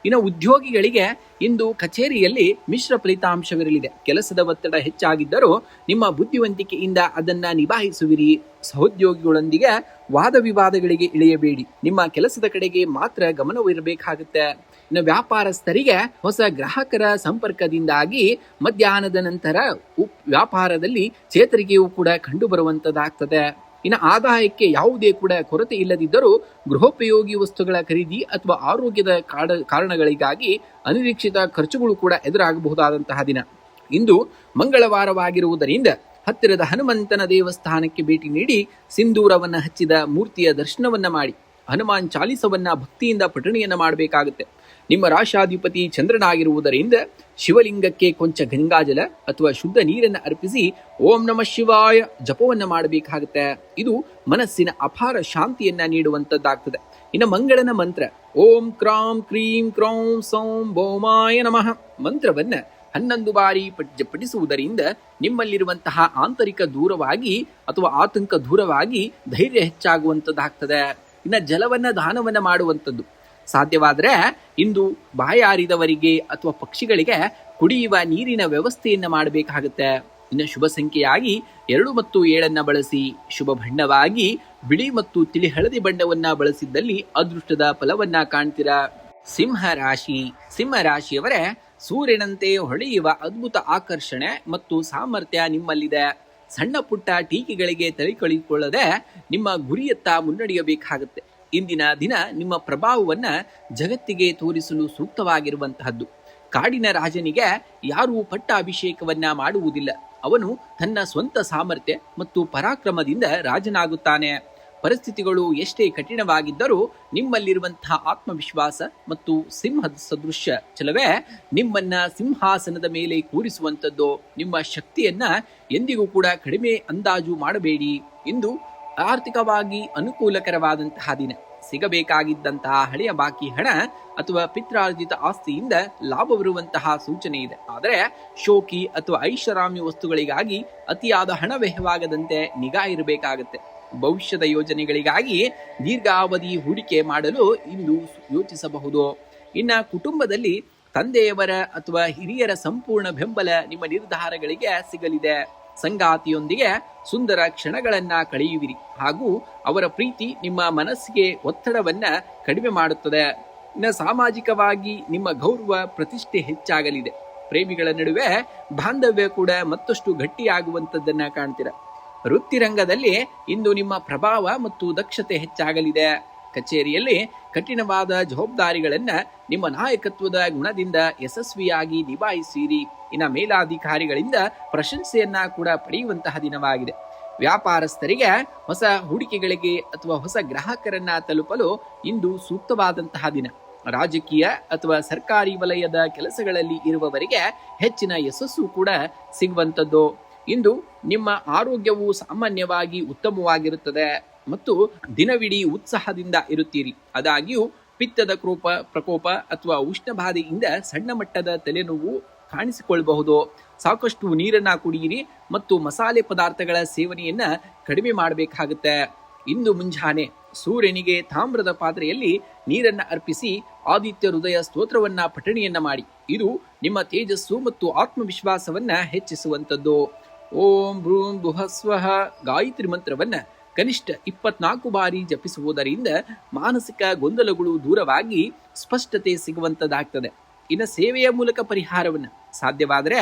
ಇನ್ನು ಉದ್ಯೋಗಿಗಳಿಗೆ ಇಂದು ಕಚೇರಿಯಲ್ಲಿ ಮಿಶ್ರ ಫಲಿತಾಂಶವಿರಲಿದೆ. ಕೆಲಸದ ಒತ್ತಡ ಹೆಚ್ಚಾಗಿದ್ದರೂ ನಿಮ್ಮ ಬುದ್ಧಿವಂತಿಕೆಯಿಂದ ಅದನ್ನ ನಿಭಾಯಿಸುವಿರಿ. ಸಹೋದ್ಯೋಗಿಗಳೊಂದಿಗೆ ವಾದ ವಿವಾದಗಳಿಗೆ ಇಳಿಯಬೇಡಿ. ನಿಮ್ಮ ಕೆಲಸದ ಕಡೆಗೆ ಮಾತ್ರ ಗಮನವಿರಬೇಕಾಗುತ್ತೆ. ಇನ್ನು ವ್ಯಾಪಾರಸ್ಥರಿಗೆ ಹೊಸ ಗ್ರಾಹಕರ ಸಂಪರ್ಕದಿಂದಾಗಿ ಮಧ್ಯಾಹ್ನದ ನಂತರ ವ್ಯಾಪಾರದಲ್ಲಿ ಚೇತರಿಕೆಯೂ ಕೂಡ ಕಂಡು ಬರುವಂತದ್ದಾಗ್ತದೆ. ಇನ್ನು ಆದಾಯಕ್ಕೆ ಯಾವುದೇ ಕೂಡ ಕೊರತೆ ಇಲ್ಲದಿದ್ದರೂ ಗೃಹೋಪಯೋಗಿ ವಸ್ತುಗಳ ಖರೀದಿ ಅಥವಾ ಆರೋಗ್ಯದ ಕಾರಣಗಳಿಗಾಗಿ ಅನಿರೀಕ್ಷಿತ ಖರ್ಚುಗಳು ಕೂಡ ಎದುರಾಗಬಹುದಾದಂತಹ ದಿನ. ಇಂದು ಮಂಗಳವಾರವಾಗಿರುವುದರಿಂದ ಹತ್ತಿರದ ಹನುಮಂತನ ದೇವಸ್ಥಾನಕ್ಕೆ ಭೇಟಿ ನೀಡಿ ಸಿಂಧೂರವನ್ನ ಹಚ್ಚಿದ ಮೂರ್ತಿಯ ದರ್ಶನವನ್ನ ಮಾಡಿ ಹನುಮಾನ್ ಚಾಲಿಸವನ್ನ ಭಕ್ತಿಯಿಂದ ಪಠಣೆಯನ್ನ ಮಾಡಬೇಕಾಗುತ್ತೆ. ನಿಮ್ಮ ರಾಶಾಧಿಪತಿ ಚಂದ್ರನಾಗಿರುವುದರಿಂದ ಶಿವಲಿಂಗಕ್ಕೆ ಕೊಂಚ ಗಂಗಾಜಲ ಅಥವಾ ಶುದ್ಧ ನೀರನ್ನು ಅರ್ಪಿಸಿ ಓಂ ನಮಃ ಶಿವಾಯ ಜಪವನ್ನ ಮಾಡಬೇಕಾಗುತ್ತೆ. ಇದು ಮನಸ್ಸಿನ ಅಪಾರ ಶಾಂತಿಯನ್ನ ನೀಡುವಂತದ್ದಾಗ್ತದೆ. ಇನ್ನು ಮಂಗಳನ ಮಂತ್ರ ಓಂ ಕ್ರಾಂ ಕ್ರೀಂ ಕ್ರೌಂ ಸೌಂ ಭೌಮಾಯ ನಮಃ ಮಂತ್ರವನ್ನ 11 ಬಾರಿ ಪಠಿಸುವುದರಿಂದ ನಿಮ್ಮಲ್ಲಿರುವಂತಹ ಆಂತರಿಕ ದೂರವಾಗಿ ಅಥವಾ ಆತಂಕ ದೂರವಾಗಿ ಧೈರ್ಯ ಹೆಚ್ಚಾಗುವಂತದ್ದಾಗ್ತದೆ. ಇನ್ನು ಜಲವನ್ನ ದಾನವನ್ನ ಮಾಡುವಂಥದ್ದು ಸಾಧ್ಯವಾದರೆ ಇಂದು ಬಾಯಾರಿದವರಿಗೆ ಅಥವಾ ಪಕ್ಷಿಗಳಿಗೆ ಕುಡಿಯುವ ನೀರಿನ ವ್ಯವಸ್ಥೆಯನ್ನ ಮಾಡಬೇಕಾಗುತ್ತೆ. ಇನ್ನು ಶುಭ ಸಂಖ್ಯೆಯಾಗಿ 2 ಮತ್ತು 7 ಬಳಸಿ. ಶುಭ ಬಣ್ಣವಾಗಿ ಬಿಳಿ ಮತ್ತು ತಿಳಿ ಹಳದಿ ಬಣ್ಣವನ್ನ ಬಳಸಿದ್ದಲ್ಲಿ ಅದೃಷ್ಟದ ಫಲವನ್ನ ಕಾಣ್ತೀರಾ. ಸಿಂಹ ರಾಶಿಯವರೇ ಸೂರ್ಯನಂತೆ ಹೊಳೆಯುವ ಅದ್ಭುತ ಆಕರ್ಷಣೆ ಮತ್ತು ಸಾಮರ್ಥ್ಯ ನಿಮ್ಮಲ್ಲಿದೆ. ಸಣ್ಣ ಪುಟ್ಟ ಟೀಕೆಗಳಿಗೆ ತಲೆಕಳಿಕೊಳ್ಳದೆ ನಿಮ್ಮ ಗುರಿಯತ್ತ ಮುನ್ನಡೆಯಬೇಕಾಗುತ್ತೆ. ಇಂದಿನ ದಿನ ನಿಮ್ಮ ಪ್ರಭಾವವನ್ನ ಜಗತ್ತಿಗೆ ತೋರಿಸಲು ಸೂಕ್ತವಾಗಿರುವಂತಹದ್ದು. ಕಾಡಿನ ರಾಜನಿಗೆ ಯಾರೂ ಪಟ್ಟ ಅಭಿಷೇಕವನ್ನ ಮಾಡುವುದಿಲ್ಲ. ಅವನು ತನ್ನ ಸ್ವಂತ ಸಾಮರ್ಥ್ಯ ಮತ್ತು ಪರಾಕ್ರಮದಿಂದ ರಾಜನಾಗುತ್ತಾನೆ. ಪರಿಸ್ಥಿತಿಗಳು ಎಷ್ಟೇ ಕಠಿಣವಾಗಿದ್ದರೂ ನಿಮ್ಮಲ್ಲಿರುವಂತಹ ಆತ್ಮವಿಶ್ವಾಸ ಮತ್ತು ಸಿಂಹದ ಸದೃಶ್ಯ ಛಲವೇ ನಿಮ್ಮನ್ನ ಸಿಂಹಾಸನದ ಮೇಲೆ ಕೂರಿಸುವಂಥದ್ದು. ನಿಮ್ಮ ಶಕ್ತಿಯನ್ನ ಎಂದಿಗೂ ಕೂಡ ಕಡಿಮೆ ಅಂದಾಜು ಮಾಡಬೇಡಿ. ಇಂದು ಆರ್ಥಿಕವಾಗಿ ಅನುಕೂಲಕರವಾದಂತಹ ದಿನ. ಸಿಗಬೇಕಾಗಿದ್ದಂತಹ ಹಳೆಯ ಬಾಕಿ ಹಣ ಅಥವಾ ಪಿತ್ರಾರ್ಜಿತ ಆಸ್ತಿಯಿಂದ ಲಾಭವಿರುವಂತಹ ಸೂಚನೆ ಇದೆ. ಆದರೆ ಶೋಕಿ ಅಥವಾ ಐಷಾರಾಮಿ ವಸ್ತುಗಳಿಗಾಗಿ ಅತಿಯಾದ ಹಣ ವ್ಯಯವಾಗದಂತೆ ನಿಗಾ ಇರಬೇಕಾಗುತ್ತೆ. ಭವಿಷ್ಯದ ಯೋಜನೆಗಳಿಗಾಗಿ ದೀರ್ಘಾವಧಿ ಹೂಡಿಕೆ ಮಾಡಲು ಇಂದು ಯೋಚಿಸಬಹುದು. ಇನ್ನ ಕುಟುಂಬದಲ್ಲಿ ತಂದೆಯವರ ಅಥವಾ ಹಿರಿಯರ ಸಂಪೂರ್ಣ ಬೆಂಬಲ ನಿಮ್ಮ ನಿರ್ಧಾರಗಳಿಗೆ ಸಿಗಲಿದೆ. ಸಂಗಾತಿಯೊಂದಿಗೆ ಸುಂದರ ಕ್ಷಣಗಳನ್ನ ಕಳೆಯುವಿರಿ ಹಾಗೂ ಅವರ ಪ್ರೀತಿ ನಿಮ್ಮ ಮನಸ್ಸಿಗೆ ಒತ್ತಡವನ್ನ ಕಡಿಮೆ ಮಾಡುತ್ತದೆ. ಇನ್ನು ಸಾಮಾಜಿಕವಾಗಿ ನಿಮ್ಮ ಗೌರವ ಪ್ರತಿಷ್ಠೆ ಹೆಚ್ಚಾಗಲಿದೆ. ಪ್ರೇಮಿಗಳ ನಡುವೆ ಬಾಂಧವ್ಯ ಕೂಡ ಮತ್ತಷ್ಟು ಗಟ್ಟಿಯಾಗುವಂತದ್ದನ್ನ ಕಾಣ್ತೀರ. ವೃತ್ತಿರಂಗದಲ್ಲಿ ಇಂದು ನಿಮ್ಮ ಪ್ರಭಾವ ಮತ್ತು ದಕ್ಷತೆ ಹೆಚ್ಚಾಗಲಿದೆ. ಕಚೇರಿಯಲ್ಲಿ ಕಠಿಣವಾದ ಜವಾಬ್ದಾರಿಗಳನ್ನ ನಿಮ್ಮ ನಾಯಕತ್ವದ ಗುಣದಿಂದ ಯಶಸ್ವಿಯಾಗಿ ನಿಭಾಯಿಸಿರಿ. ಇನ್ನು ಮೇಲಾಧಿಕಾರಿಗಳಿಂದ ಪ್ರಶಂಸೆಯನ್ನ ಕೂಡ ಪಡೆಯುವಂತಹ ದಿನವಾಗಿದೆ. ವ್ಯಾಪಾರಸ್ಥರಿಗೆ ಹೊಸ ಹೂಡಿಕೆಗಳಿಗೆ ಅಥವಾ ಹೊಸ ಗ್ರಾಹಕರನ್ನ ತಲುಪಲು ಇಂದು ಸೂಕ್ತವಾದಂತಹ ದಿನ. ರಾಜಕೀಯ ಅಥವಾ ಸರ್ಕಾರಿ ವಲಯದ ಕೆಲಸಗಳಲ್ಲಿ ಇರುವವರಿಗೆ ಹೆಚ್ಚಿನ ಯಶಸ್ಸು ಕೂಡ ಸಿಗುವಂಥದ್ದು. ಇಂದು ನಿಮ್ಮ ಆರೋಗ್ಯವು ಸಾಮಾನ್ಯವಾಗಿ ಉತ್ತಮವಾಗಿರುತ್ತದೆ ಮತ್ತು ದಿನವಿಡೀ ಉತ್ಸಾಹದಿಂದ ಇರುತ್ತೀರಿ. ಆದಾಗ್ಯೂ ಪಿತ್ತದ ಪ್ರಕೋಪ ಅಥವಾ ಉಷ್ಣಬಾಧೆಯಿಂದ ಸಣ್ಣ ಮಟ್ಟದ ತಲೆನೋವು ಕಾಣಿಸಿಕೊಳ್ಳಬಹುದು. ಸಾಕಷ್ಟು ನೀರನ್ನ ಕುಡಿಯಿರಿ ಮತ್ತು ಮಸಾಲೆ ಪದಾರ್ಥಗಳ ಸೇವನೆಯನ್ನ ಕಡಿಮೆ ಮಾಡಬೇಕಾಗುತ್ತೆ. ಇಂದು ಮುಂಜಾನೆ ಸೂರ್ಯನಿಗೆ ತಾಮ್ರದ ಪಾತ್ರೆಯಲ್ಲಿ ನೀರನ್ನ ಅರ್ಪಿಸಿ ಆದಿತ್ಯ ಹೃದಯ ಸ್ತೋತ್ರವನ್ನ ಪಠಣೆಯನ್ನ ಮಾಡಿ. ಇದು ನಿಮ್ಮ ತೇಜಸ್ಸು ಮತ್ತು ಆತ್ಮವಿಶ್ವಾಸವನ್ನ ಹೆಚ್ಚಿಸುವಂಥದ್ದು. ಓಂ ಭ್ರೂಂ ಭುವಸ್ವಃ ಗಾಯತ್ರಿ ಮಂತ್ರವನ್ನ ಕನಿಷ್ಠ 24 ಬಾರಿ ಜಪಿಸುವುದರಿಂದ ಮಾನಸಿಕ ಗೊಂದಲಗಳು ದೂರವಾಗಿ ಸ್ಪಷ್ಟತೆ ಸಿಗುವಂತದ್ದಾಗ್ತದೆ. ಇನ್ನು ಸೇವೆಯ ಮೂಲಕ ಪರಿಹಾರವನ್ನ ಸಾಧ್ಯವಾದರೆ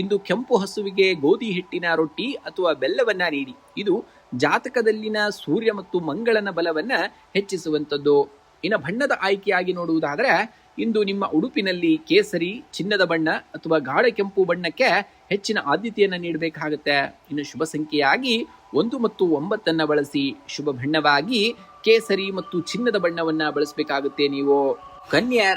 ಇಂದು ಕೆಂಪು ಹಸುವಿಗೆ ಗೋಧಿ ಹಿಟ್ಟಿನ ರೊಟ್ಟಿ ಅಥವಾ ಬೆಲ್ಲವನ್ನ ನೀಡಿ. ಇದು ಜಾತಕದಲ್ಲಿನ ಸೂರ್ಯ ಮತ್ತು ಮಂಗಳನ ಬಲವನ್ನ ಹೆಚ್ಚಿಸುವಂಥದ್ದು. ಇನ್ನು ಬಣ್ಣದ ಆಯ್ಕೆಯಾಗಿ ನೋಡುವುದಾದರೆ ಇಂದು ನಿಮ್ಮ ಉಡುಪಿನಲ್ಲಿ ಕೇಸರಿ, ಚಿನ್ನದ ಬಣ್ಣ ಅಥವಾ ಗಾಢ ಕೆಂಪು ಬಣ್ಣಕ್ಕೆ ಹೆಚ್ಚಿನ ಆದ್ಯತೆಯನ್ನು ನೀಡಬೇಕಾಗುತ್ತೆ. ಇನ್ನು ಶುಭ ಸಂಖ್ಯೆಯಾಗಿ 1 ಮತ್ತು 9 ಬಳಸಿ. ಶುಭ ಬಣ್ಣವಾಗಿ ಕೇಸರಿ ಮತ್ತು ಚಿನ್ನದ ಬಣ್ಣವನ್ನ ಬಳಸಬೇಕಾಗುತ್ತೆ ನೀವು. ಕನ್ಯಾ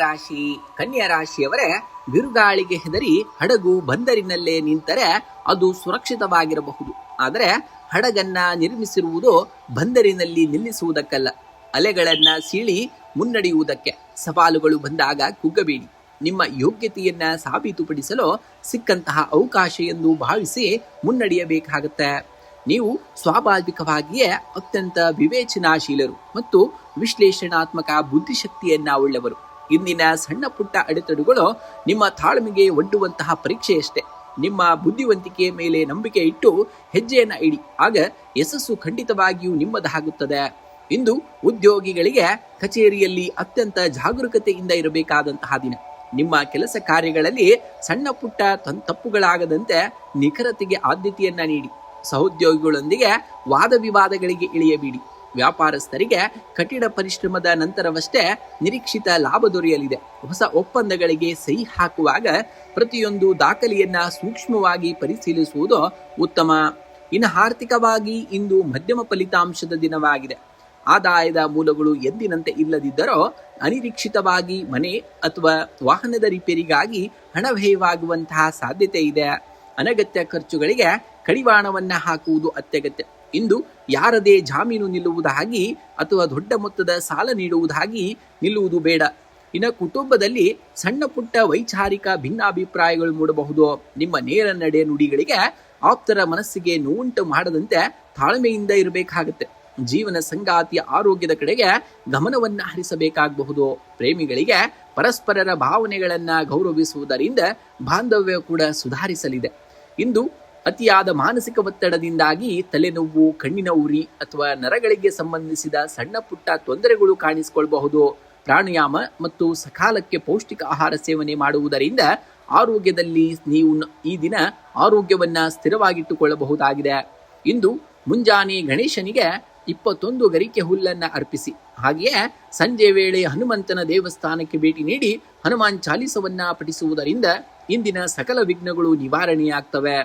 ರಾಶಿಯವರೇ, ಬಿರುಗಾಳಿಗೆ ಹೆದರಿ ಹಡಗು ಬಂದರಿನಲ್ಲೇ ನಿಂತರೆ ಅದು ಸುರಕ್ಷಿತವಾಗಿರಬಹುದು. ಆದರೆ ಹಡಗನ್ನ ನಿರ್ಮಿಸಿರುವುದು ಬಂದರಿನಲ್ಲಿ ನಿಲ್ಲಿಸುವುದಕ್ಕಲ್ಲ, ಅಲೆಗಳನ್ನ ಸೀಳಿ ಮುನ್ನಡೆಯುವುದಕ್ಕೆ. ಸವಾಲುಗಳು ಬಂದಾಗ ಕುಗ್ಗಬೇಡಿ. ನಿಮ್ಮ ಯೋಗ್ಯತೆಯನ್ನ ಸಾಬೀತುಪಡಿಸಲು ಸಿಕ್ಕಂತಹ ಅವಕಾಶ ಎಂದು ಭಾವಿಸಿ ಮುನ್ನಡೆಯಬೇಕಾಗತ್ತೆ. ನೀವು ಸ್ವಾಭಾವಿಕವಾಗಿಯೇ ಅತ್ಯಂತ ವಿವೇಚನಾಶೀಲರು ಮತ್ತು ವಿಶ್ಲೇಷಣಾತ್ಮಕ ಬುದ್ಧಿಶಕ್ತಿಯನ್ನ ಉಳ್ಳವರು. ಇಂದಿನ ಸಣ್ಣ ಪುಟ್ಟ ಅಡೆತಡೆಗಳು ನಿಮ್ಮ ತಾಳ್ಮೆಗೆ ಒಡ್ಡುವಂತಹ ಪರೀಕ್ಷೆಯಷ್ಟೇ. ನಿಮ್ಮ ಬುದ್ಧಿವಂತಿಕೆಯ ಮೇಲೆ ನಂಬಿಕೆ ಇಟ್ಟು ಹೆಜ್ಜೆಯನ್ನ ಇಡಿ, ಆಗ ಯಶಸ್ಸು ಖಂಡಿತವಾಗಿಯೂ ನಿಮ್ಮದಾಗುತ್ತದೆ. ಇಂದು ಉದ್ಯೋಗಿಗಳಿಗೆ ಕಚೇರಿಯಲ್ಲಿ ಅತ್ಯಂತ ಜಾಗರೂಕತೆಯಿಂದ ಇರಬೇಕಾದಂತಹ ದಿನ. ನಿಮ್ಮ ಕೆಲಸ ಕಾರ್ಯಗಳಲ್ಲಿ ಸಣ್ಣ ಪುಟ್ಟ ತಪ್ಪುಗಳಾಗದಂತೆ ನಿಖರತೆಗೆ ಆದ್ಯತೆಯನ್ನ ನೀಡಿ. ಸಹೋದ್ಯೋಗಿಗಳೊಂದಿಗೆ ವಾದ ವಿವಾದಗಳಿಗೆ ಇಳಿಯಬೇಡಿ. ವ್ಯಾಪಾರಸ್ಥರಿಗೆ ಕಠಿಣ ಪರಿಶ್ರಮದ ನಂತರವಷ್ಟೇ ನಿರೀಕ್ಷಿತ ಲಾಭ ದೊರೆಯಲಿದೆ. ಹೊಸ ಒಪ್ಪಂದಗಳಿಗೆ ಸಹಿ ಹಾಕುವಾಗ ಪ್ರತಿಯೊಂದು ದಾಖಲೆಯನ್ನ ಸೂಕ್ಷ್ಮವಾಗಿ ಪರಿಶೀಲಿಸುವುದು ಉತ್ತಮ. ಇನ್ನು ಆರ್ಥಿಕವಾಗಿ ಇಂದು ಮಧ್ಯಮ ಫಲಿತಾಂಶದ ದಿನವಾಗಿದೆ. ಆದಾಯದ ಮೂಲಗಳು ಎಂದಿನಂತೆ ಇಲ್ಲದಿದ್ದರೋ ಅನಿರೀಕ್ಷಿತವಾಗಿ ಮನೆ ಅಥವಾ ವಾಹನದ ರಿಪೇರಿಗಾಗಿ ಹಣ ವ್ಯಯವಾಗುವಂತಹ ಸಾಧ್ಯತೆ ಇದೆ. ಅನಗತ್ಯ ಖರ್ಚುಗಳಿಗೆ ಕಡಿವಾಣವನ್ನ ಹಾಕುವುದು ಅತ್ಯಗತ್ಯ. ಇಂದು ಯಾರದೇ ಜಾಮೀನು ನಿಲ್ಲುವುದಾಗಿ ಅಥವಾ ದೊಡ್ಡ ಮೊತ್ತದ ಸಾಲ ನೀಡುವುದಾಗಿ ನಿಲ್ಲುವುದು ಬೇಡ. ಇನ್ನು ಕುಟುಂಬದಲ್ಲಿ ಸಣ್ಣ ಪುಟ್ಟ ವೈಚಾರಿಕ ಭಿನ್ನಾಭಿಪ್ರಾಯಗಳು ಮೂಡಬಹುದು. ನಿಮ್ಮ ನೇರ ನಡೆ ನುಡಿಗಳಿಗೆ ಆಪ್ತರ ಮನಸ್ಸಿಗೆ ನೋವುಂಟು ಮಾಡದಂತೆ ತಾಳ್ಮೆಯಿಂದ ಇರಬೇಕಾಗುತ್ತೆ. ಜೀವನ ಸಂಗಾತಿಯ ಆರೋಗ್ಯದ ಕಡೆಗೆ ಗಮನವನ್ನ ಹರಿಸಬೇಕಾಗಬಹುದು. ಪ್ರೇಮಿಗಳಿಗೆ ಪರಸ್ಪರರ ಭಾವನೆಗಳನ್ನ ಗೌರವಿಸುವುದರಿಂದ ಬಾಂಧವ್ಯ ಕೂಡ ಸುಧಾರಿಸಲಿದೆ. ಇಂದು ಅತಿಯಾದ ಮಾನಸಿಕ ಒತ್ತಡದಿಂದಾಗಿ ತಲೆನೋವು, ಕಣ್ಣಿನ ಉರಿ ಅಥವಾ ನರಗಳಿಗೆ ಸಂಬಂಧಿಸಿದ ಸಣ್ಣ ಪುಟ್ಟ ತೊಂದರೆಗಳು ಕಾಣಿಸಿಕೊಳ್ಳಬಹುದು. ಪ್ರಾಣಾಯಾಮ ಮತ್ತು ಸಕಾಲಕ್ಕೆ ಪೌಷ್ಟಿಕ ಆಹಾರ ಸೇವನೆ ಮಾಡುವುದರಿಂದ ಆರೋಗ್ಯದಲ್ಲಿ ನೀವು ಈ ದಿನ ಆರೋಗ್ಯವನ್ನ ಸ್ಥಿರವಾಗಿಟ್ಟುಕೊಳ್ಳಬಹುದಾಗಿದೆ. ಇಂದು ಮುಂಜಾನೆ ಗಣೇಶನಿಗೆ 21 ಗರಿಕೆ ಹುಲ್ಲನ್ನ ಅರ್ಪಿಸಿ. ಹಾಗೆಯೇ ಸಂಜೆ ವೇಳೆ ಹನುಮಂತನ ದೇವಸ್ಥಾನಕ್ಕೆ ಭೇಟಿ ನೀಡಿ ಹನುಮಾನ್ ಚಾಲಿಸವನ್ನ ಪಠಿಸುವುದರಿಂದ ಇಂದಿನ ಸಕಲ ವಿಘ್ನಗಳು ನಿವಾರಣೆಯಾಗ್ತವೆ.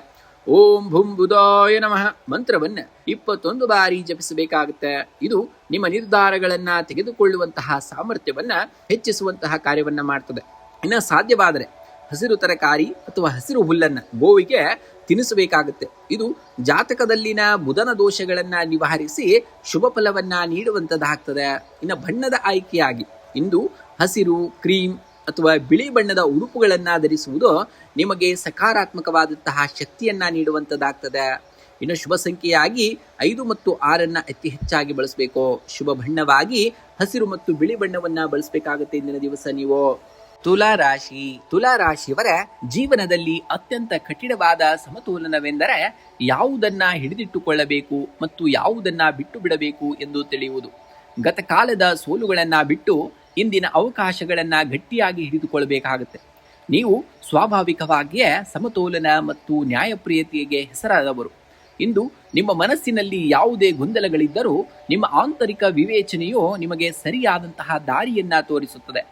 ಓಂ ಭುಂ ಬುಧಾಯ ನಮಃ ಮಂತ್ರವನ್ನ 21 ಬಾರಿ ಜಪಿಸಬೇಕಾಗುತ್ತೆ. ಇದು ನಿಮ್ಮ ನಿರ್ಧಾರಗಳನ್ನ ತೆಗೆದುಕೊಳ್ಳುವಂತಹ ಸಾಮರ್ಥ್ಯವನ್ನ ಹೆಚ್ಚಿಸುವಂತಹ ಕಾರ್ಯವನ್ನ ಮಾಡ್ತದೆ. ಇನ್ನು ಸಾಧ್ಯವಾದರೆ ಹಸಿರು ತರಕಾರಿ ಅಥವಾ ಹಸಿರು ಹುಲ್ಲನ್ನ ಗೋವಿಗೆ ತಿನ್ನಿಸಬೇಕಾಗುತ್ತೆ. ಇದು ಜಾತಕದಲ್ಲಿನ ಬುಧನ ದೋಷಗಳನ್ನ ನಿವಾರಿಸಿ ಶುಭ ಫಲವನ್ನ ನೀಡುವಂತದ್ದಾಗ್ತದೆ. ಇನ್ನು ಬಣ್ಣದ ಆಯ್ಕೆಯಾಗಿ ಇಂದು ಹಸಿರು, ಕ್ರೀಮ್ ಅಥವಾ ಬಿಳಿ ಬಣ್ಣದ ಉಡುಪುಗಳನ್ನ ಧರಿಸುವುದು ನಿಮಗೆ ಸಕಾರಾತ್ಮಕವಾದಂತಹ ಶಕ್ತಿಯನ್ನ ನೀಡುವಂತದ್ದಾಗ್ತದೆ. ಇನ್ನು ಶುಭ ಸಂಖ್ಯೆಯಾಗಿ 5 ಮತ್ತು 6 ಅತಿ ಹೆಚ್ಚಾಗಿ ಬಳಸಬೇಕು. ಶುಭ ಬಣ್ಣವಾಗಿ ಹಸಿರು ಮತ್ತು ಬಿಳಿ ಬಣ್ಣವನ್ನ ಬಳಸಬೇಕಾಗುತ್ತೆ ಇಂದಿನ ದಿವಸ ನೀವು. ತುಲಾ ರಾಶಿಯವರ ಜೀವನದಲ್ಲಿ ಅತ್ಯಂತ ಕಠಿಣವಾದ ಸಮತೋಲನವೆಂದರೆ ಯಾವುದನ್ನ ಹಿಡಿದಿಟ್ಟುಕೊಳ್ಳಬೇಕು ಮತ್ತು ಯಾವುದನ್ನ ಬಿಟ್ಟು ಬಿಡಬೇಕು ಎಂದು ತಿಳಿಯುವುದು. ಗತಕಾಲದ ಸೋಲುಗಳನ್ನ ಬಿಟ್ಟು ಇಂದಿನ ಅವಕಾಶಗಳನ್ನ ಗಟ್ಟಿಯಾಗಿ ಹಿಡಿದುಕೊಳ್ಳಬೇಕಾಗುತ್ತೆ. ನೀವು ಸ್ವಾಭಾವಿಕವಾಗಿಯೇ ಸಮತೋಲನ ಮತ್ತು ನ್ಯಾಯಪ್ರಿಯತೆಗೆ ಹೆಸರಾದವರು. ಇಂದು ನಿಮ್ಮ ಮನಸ್ಸಿನಲ್ಲಿ ಯಾವುದೇ ಗೊಂದಲಗಳಿದ್ದರೂ ನಿಮ್ಮ ಆಂತರಿಕ ವಿವೇಚನೆಯು ನಿಮಗೆ ಸರಿಯಾದಂತಹ ದಾರಿಯನ್ನ ತೋರಿಸುತ್ತದೆ.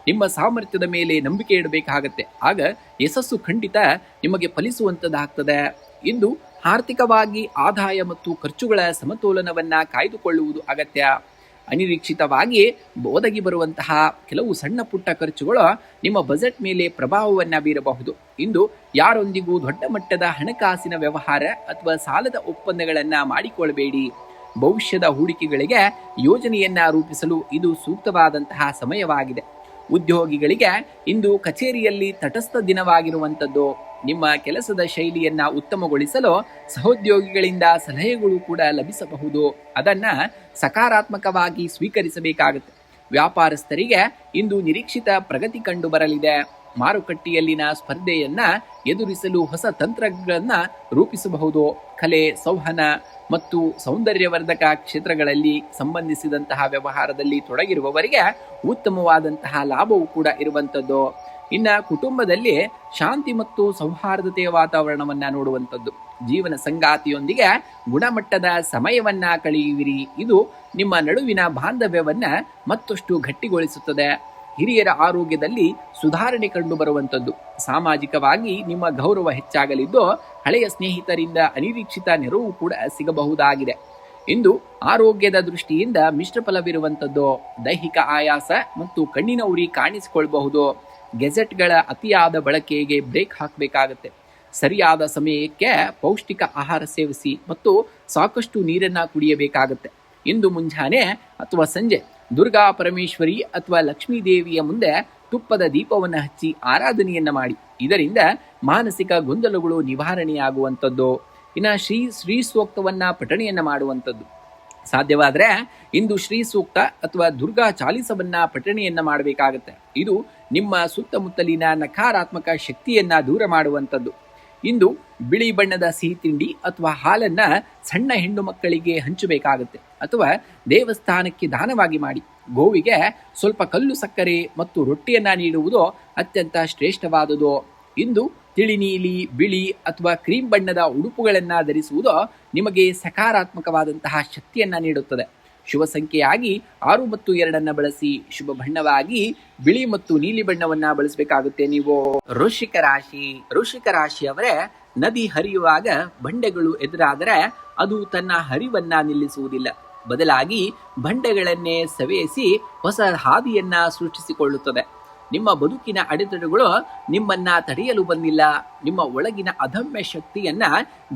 ನಿಮ್ಮ ಸಾಮರ್ಥ್ಯದ ಮೇಲೆ ನಂಬಿಕೆ ಇಡಬೇಕಾಗತ್ತೆ, ಆಗ ಯಶಸ್ಸು ಖಂಡಿತ ನಿಮಗೆ ಫಲಿಸುವಂತದ್ದಾಗ್ತದೆ. ಇಂದು ಆರ್ಥಿಕವಾಗಿ ಆದಾಯ ಮತ್ತು ಖರ್ಚುಗಳ ಸಮತೋಲನವನ್ನ ಕಾಯ್ದುಕೊಳ್ಳುವುದು ಅಗತ್ಯ. ಅನಿರೀಕ್ಷಿತವಾಗಿ ಒದಗಿ ಬರುವಂತಹ ಕೆಲವು ಸಣ್ಣ ಪುಟ್ಟ ಖರ್ಚುಗಳು ನಿಮ್ಮ ಬಜೆಟ್ ಮೇಲೆ ಪ್ರಭಾವವನ್ನ ಬೀರಬಹುದು. ಇಂದು ಯಾರೊಂದಿಗೂ ದೊಡ್ಡ ಮಟ್ಟದ ಹಣಕಾಸಿನ ವ್ಯವಹಾರ ಅಥವಾ ಸಾಲದ ಒಪ್ಪಂದಗಳನ್ನ ಮಾಡಿಕೊಳ್ಳಬೇಡಿ. ಭವಿಷ್ಯದ ಹೂಡಿಕೆಗಳಿಗೆ ಯೋಜನೆಯನ್ನ ರೂಪಿಸಲು ಇದು ಸೂಕ್ತವಾದಂತಹ ಸಮಯವಾಗಿದೆ. ಉದ್ಯೋಗಿಗಳಿಗೆ ಇಂದು ಕಚೇರಿಯಲ್ಲಿ ತಟಸ್ಥ ದಿನವಾಗಿರುವಂಥದ್ದು. ನಿಮ್ಮ ಕೆಲಸದ ಶೈಲಿಯನ್ನ ಉತ್ತಮಗೊಳಿಸಲು ಸಹೋದ್ಯೋಗಿಗಳಿಂದ ಸಲಹೆಗಳು ಕೂಡ ಲಭಿಸಬಹುದು. ಅದನ್ನ ಸಕಾರಾತ್ಮಕವಾಗಿ ಸ್ವೀಕರಿಸಬೇಕಾಗುತ್ತೆ. ವ್ಯಾಪಾರಸ್ಥರಿಗೆ ಇಂದು ನಿರೀಕ್ಷಿತ ಪ್ರಗತಿ ಕಂಡು ಬರಲಿದೆ. ಮಾರುಕಟ್ಟೆಯಲ್ಲಿನ ಸ್ಪರ್ಧೆಯನ್ನ ಎದುರಿಸಲು ಹೊಸ ತಂತ್ರಗಳನ್ನ ರೂಪಿಸಬಹುದು. ಕಲೆ, ಸಂವಹನ ಮತ್ತು ಸೌಂದರ್ಯವರ್ಧಕ ಕ್ಷೇತ್ರಗಳಲ್ಲಿ ಸಂಬಂಧಿಸಿದಂತಹ ವ್ಯವಹಾರದಲ್ಲಿ ತೊಡಗಿರುವವರಿಗೆ ಉತ್ತಮವಾದಂತಹ ಲಾಭವೂ ಕೂಡ ಇರುವಂಥದ್ದು. ಇನ್ನು ಕುಟುಂಬದಲ್ಲಿ ಶಾಂತಿ ಮತ್ತು ಸೌಹಾರ್ದತೆಯ ವಾತಾವರಣವನ್ನ ನೋಡುವಂಥದ್ದು. ಜೀವನ ಸಂಗಾತಿಯೊಂದಿಗೆ ಗುಣಮಟ್ಟದ ಸಮಯವನ್ನ ಕಳೆಯುವಿರಿ. ಇದು ನಿಮ್ಮ ನಡುವಿನ ಬಾಂಧವ್ಯವನ್ನ ಮತ್ತಷ್ಟು ಗಟ್ಟಿಗೊಳಿಸುತ್ತದೆ. ಹಿರಿಯರ ಆರೋಗ್ಯದಲ್ಲಿ ಸುಧಾರಣೆ ಕಂಡು ಬರುವಂಥದ್ದು. ಸಾಮಾಜಿಕವಾಗಿ ನಿಮ್ಮ ಗೌರವ ಹೆಚ್ಚಾಗಲಿದ್ದು ಹಳೆಯ ಸ್ನೇಹಿತರಿಂದ ಅನಿರೀಕ್ಷಿತ ನೆರವು ಕೂಡ ಸಿಗಬಹುದಾಗಿದೆ. ಇಂದು ಆರೋಗ್ಯದ ದೃಷ್ಟಿಯಿಂದ ಮಿಶ್ರ ಫಲವಿರುವಂಥದ್ದು. ದೈಹಿಕ ಆಯಾಸ ಮತ್ತು ಕಣ್ಣಿನ ಉರಿ ಕಾಣಿಸಿಕೊಳ್ಳಬಹುದು. ಗೆಜೆಟ್ಗಳ ಅತಿಯಾದ ಬಳಕೆಗೆ ಬ್ರೇಕ್ ಹಾಕಬೇಕಾಗತ್ತೆ. ಸರಿಯಾದ ಸಮಯಕ್ಕೆ ಪೌಷ್ಟಿಕ ಆಹಾರ ಸೇವಿಸಿ ಮತ್ತು ಸಾಕಷ್ಟು ನೀರನ್ನ ಕುಡಿಯಬೇಕಾಗತ್ತೆ. ಇಂದು ಮುಂಜಾನೆ ಅಥವಾ ಸಂಜೆ ದುರ್ಗಾ ಪರಮೇಶ್ವರಿ ಅಥವಾ ಲಕ್ಷ್ಮೀ ದೇವಿಯ ಮುಂದೆ ತುಪ್ಪದ ದೀಪವನ್ನು ಹಚ್ಚಿ ಆರಾಧನೆಯನ್ನ ಮಾಡಿ. ಇದರಿಂದ ಮಾನಸಿಕ ಗೊಂದಲಗಳು ನಿವಾರಣೆಯಾಗುವಂಥದ್ದು. ಇನ್ನು ಶ್ರೀ ಸೂಕ್ತವನ್ನ ಪಠಣೆಯನ್ನ ಮಾಡುವಂಥದ್ದು. ಸಾಧ್ಯವಾದರೆ ಇಂದು ಶ್ರೀ ಸೂಕ್ತ ಅಥವಾ ದುರ್ಗಾ ಚಾಲಿಸವನ್ನ ಪಠಣೆಯನ್ನ ಮಾಡಬೇಕಾಗತ್ತೆ. ಇದು ನಿಮ್ಮ ಸುತ್ತಮುತ್ತಲಿನ ನಕಾರಾತ್ಮಕ ಶಕ್ತಿಯನ್ನ ದೂರ ಮಾಡುವಂಥದ್ದು. ಇಂದು ಬಿಳಿ ಬಣ್ಣದ ಸಿಹಿ ತಿಂಡಿ ಅಥವಾ ಹಾಲನ್ನ ಸಣ್ಣ ಹೆಣ್ಣು ಮಕ್ಕಳಿಗೆ ಹಂಚಬೇಕಾಗುತ್ತೆ ಅಥವಾ ದೇವಸ್ಥಾನಕ್ಕೆ ದಾನವಾಗಿ ಮಾಡಿ. ಗೋವಿಗೆ ಸ್ವಲ್ಪ ಕಲ್ಲು ಸಕ್ಕರೆ ಮತ್ತು ರೊಟ್ಟಿಯನ್ನ ನೀಡುವುದು ಅತ್ಯಂತ ಶ್ರೇಷ್ಠವಾದುದು. ಇಂದು ತಿಳಿ ನೀಲಿ, ಬಿಳಿ ಅಥವಾ ಕ್ರೀಮ್ ಬಣ್ಣದ ಉಡುಪುಗಳನ್ನು ಧರಿಸುವುದು ನಿಮಗೆ ಸಕಾರಾತ್ಮಕವಾದಂತಹ ಶಕ್ತಿಯನ್ನ ನೀಡುತ್ತದೆ. ಶುಭ ಸಂಖ್ಯೆಯಾಗಿ 6 ಮತ್ತು 2 ಬಳಸಿ. ಶುಭ ಬಣ್ಣವಾಗಿ ಬಿಳಿ ಮತ್ತು ನೀಲಿ ಬಣ್ಣವನ್ನ ಬಳಸಬೇಕಾಗುತ್ತೆ ನೀವು. ವೃಶ್ಚಿಕ ರಾಶಿಯವರೇ, ನದಿ ಹರಿಯುವಾಗ ಬಂಡೆಗಳು ಎದುರಾದರೆ ಅದು ತನ್ನ ಹರಿವನ್ನ ನಿಲ್ಲಿಸುವುದಿಲ್ಲ. ಬದಲಾಗಿ ಬಂಡೆಗಳನ್ನೇ ಸವೆಯಿಸಿ ಹೊಸ ಹಾದಿಯನ್ನ ಸೃಷ್ಟಿಸಿಕೊಳ್ಳುತ್ತದೆ. ನಿಮ್ಮ ಬದುಕಿನ ಅಡೆತಡೆಗಳು ನಿಮ್ಮನ್ನ ತಡೆಯಲು ಬಂದಿಲ್ಲ. ನಿಮ್ಮ ಒಳಗಿನ ಅದಮ್ಯ ಶಕ್ತಿಯನ್ನ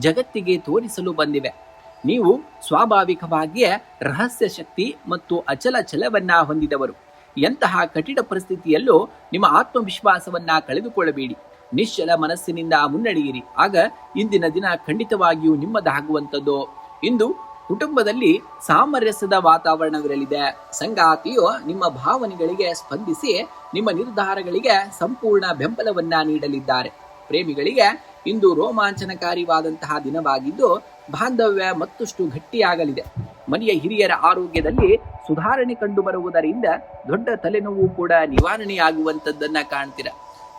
ಜಗತ್ತಿಗೆ ತೋರಿಸಲು ಬಂದಿವೆ. ನೀವು ಸ್ವಾಭಾವಿಕವಾಗಿಯೇ ರಹಸ್ಯ ಶಕ್ತಿ ಮತ್ತು ಅಚಲ ಛಲವನ್ನ ಹೊಂದಿದವರು. ಎಂತಹ ಕಠಿಣ ಪರಿಸ್ಥಿತಿಯಲ್ಲೂ ನಿಮ್ಮ ಆತ್ಮವಿಶ್ವಾಸವನ್ನ ಕಳೆದುಕೊಳ್ಳಬೇಡಿ. ನಿಶ್ಚಲ ಮನಸ್ಸಿನಿಂದ ಮುನ್ನಡೆಯಿರಿ. ಆಗ ಇಂದಿನ ದಿನ ಖಂಡಿತವಾಗಿಯೂ ನಿಮ್ಮದಾಗುವಂಥದ್ದು. ಇಂದು ಕುಟುಂಬದಲ್ಲಿ ಸಾಮರಸ್ಯದ ವಾತಾವರಣವಿರಲಿದೆ. ಸಂಗಾತಿಯು ನಿಮ್ಮ ಭಾವನೆಗಳಿಗೆ ಸ್ಪಂದಿಸಿ ನಿಮ್ಮ ನಿರ್ಧಾರಗಳಿಗೆ ಸಂಪೂರ್ಣ ಬೆಂಬಲವನ್ನ ನೀಡಲಿದ್ದಾರೆ. ಪ್ರೇಮಿಗಳಿಗೆ ಇಂದು ರೋಮಾಂಚನಕಾರಿವಾದಂತಹ ದಿನವಾಗಿದ್ದು ಬಾಂಧವ್ಯ ಮತ್ತಷ್ಟು ಗಟ್ಟಿಯಾಗಲಿದೆ. ಮನೆಯ ಹಿರಿಯರ ಆರೋಗ್ಯದಲ್ಲಿ ಸುಧಾರಣೆ ಕಂಡು ಬರುವುದರಿಂದ ದೊಡ್ಡ ತಲೆನೋವು ಕೂಡ ನಿವಾರಣೆಯಾಗುವಂಥದ್ದನ್ನ ಕಾಣ್ತೀರ.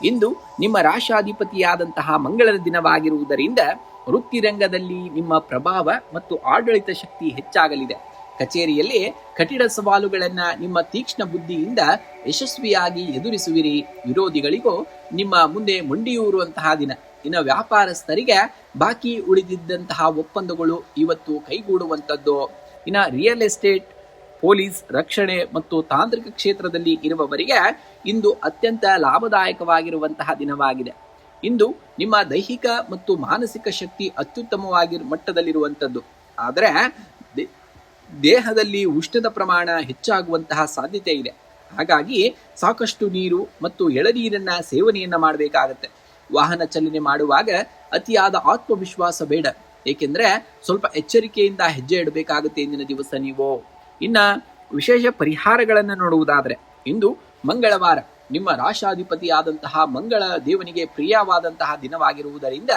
ಇಂದು ನಿಮ್ಮ ರಾಶಾಧಿಪತಿಯಾದಂತಹ ಮಂಗಳನ ದಿನವಾಗಿರುವುದರಿಂದ ವೃತ್ತಿರಂಗದಲ್ಲಿ ನಿಮ್ಮ ಪ್ರಭಾವ ಮತ್ತು ಆಡಳಿತ ಶಕ್ತಿ ಹೆಚ್ಚಾಗಲಿದೆ. ಕಚೇರಿಯಲ್ಲಿ ಕಠಿಣ ಸವಾಲುಗಳನ್ನ ನಿಮ್ಮ ತೀಕ್ಷ್ಣ ಬುದ್ಧಿಯಿಂದ ಯಶಸ್ವಿಯಾಗಿ ಎದುರಿಸುವಿರಿ. ವಿರೋಧಿಗಳಿಗೂ ನಿಮ್ಮ ಮುಂದೆ ಮೊಂಡಿಯೂರುವಂತಹ ದಿನ. ಇನ್ನು ವ್ಯಾಪಾರಸ್ಥರಿಗೆ ಬಾಕಿ ಉಳಿದಿದ್ದಂತಹ ಒಪ್ಪಂದಗಳು ಇವತ್ತು ಕೈಗೂಡುವಂಥದ್ದು. ಇನ್ನು ರಿಯಲ್ ಎಸ್ಟೇಟ್, ಪೊಲೀಸ್, ರಕ್ಷಣೆ ಮತ್ತು ತಾಂತ್ರಿಕ ಕ್ಷೇತ್ರದಲ್ಲಿ ಇರುವವರಿಗೆ ಇಂದು ಅತ್ಯಂತ ಲಾಭದಾಯಕವಾಗಿರುವಂತಹ ದಿನವಾಗಿದೆ. ಇಂದು ನಿಮ್ಮ ದೈಹಿಕ ಮತ್ತು ಮಾನಸಿಕ ಶಕ್ತಿ ಅತ್ಯುತ್ತಮವಾಗಿ ಮಟ್ಟದಲ್ಲಿರುವಂಥದ್ದು. ಆದರೆ ದೇಹದಲ್ಲಿ ಉಷ್ಣದ ಪ್ರಮಾಣ ಹೆಚ್ಚಾಗುವಂತಹ ಸಾಧ್ಯತೆ ಇದೆ. ಹಾಗಾಗಿ ಸಾಕಷ್ಟು ನೀರು ಮತ್ತು ಎಳನೀರನ್ನ ಸೇವನೆಯನ್ನ ಮಾಡಬೇಕಾಗತ್ತೆ. ವಾಹನ ಚಲನೆ ಮಾಡುವಾಗ ಅತಿಯಾದ ಆತ್ಮವಿಶ್ವಾಸ ಬೇಡ, ಏಕೆಂದ್ರೆ ಸ್ವಲ್ಪ ಎಚ್ಚರಿಕೆಯಿಂದ ಹೆಜ್ಜೆ ಇಡಬೇಕಾಗುತ್ತೆ ಇಂದಿನ ದಿವಸ ನೀವು. ಇನ್ನ ವಿಶೇಷ ಪರಿಹಾರಗಳನ್ನ ನೋಡುವುದಾದ್ರೆ, ಇಂದು ಮಂಗಳವಾರ ನಿಮ್ಮ ರಾಶಾಧಿಪತಿಯಾದಂತಹ ಮಂಗಳ ದೇವನಿಗೆ ಪ್ರಿಯವಾದಂತಹ ದಿನವಾಗಿರುವುದರಿಂದ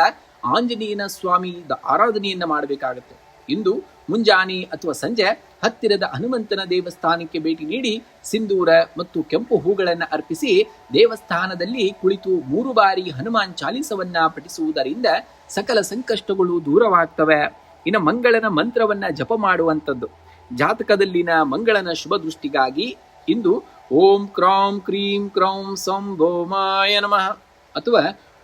ಆಂಜನೇಯನ ಸ್ವಾಮಿ ಆರಾಧನೆಯನ್ನ ಮಾಡಬೇಕಾಗುತ್ತೆ. ಇಂದು ಮುಂಜಾನೆ ಅಥವಾ ಸಂಜೆ ಹತ್ತಿರದ ಹನುಮಂತನ ದೇವಸ್ಥಾನಕ್ಕೆ ಭೇಟಿ ನೀಡಿ ಸಿಂಧೂರ ಮತ್ತು ಕೆಂಪು ಹೂಗಳನ್ನು ಅರ್ಪಿಸಿ ದೇವಸ್ಥಾನದಲ್ಲಿ ಕುಳಿತು 3 ಬಾರಿ ಹನುಮಾನ್ ಚಾಲಿಸವನ್ನ ಪಠಿಸುವುದರಿಂದ ಸಕಲ ಸಂಕಷ್ಟಗಳು ದೂರವಾಗ್ತವೆ. ಇನ್ನು ಮಂಗಳನ ಮಂತ್ರವನ್ನ ಜಪ ಮಾಡುವಂಥದ್ದು. ಜಾತಕದಲ್ಲಿನ ಮಂಗಳನ ಶುಭ ದೃಷ್ಟಿಗಾಗಿ ಇಂದು ಓಂ ಕ್ರೌಂ ಕ್ರೀಂ ಕ್ರೌಂ ಸಂಭೋಮಾಯ ನಮಃ ಅಥವಾ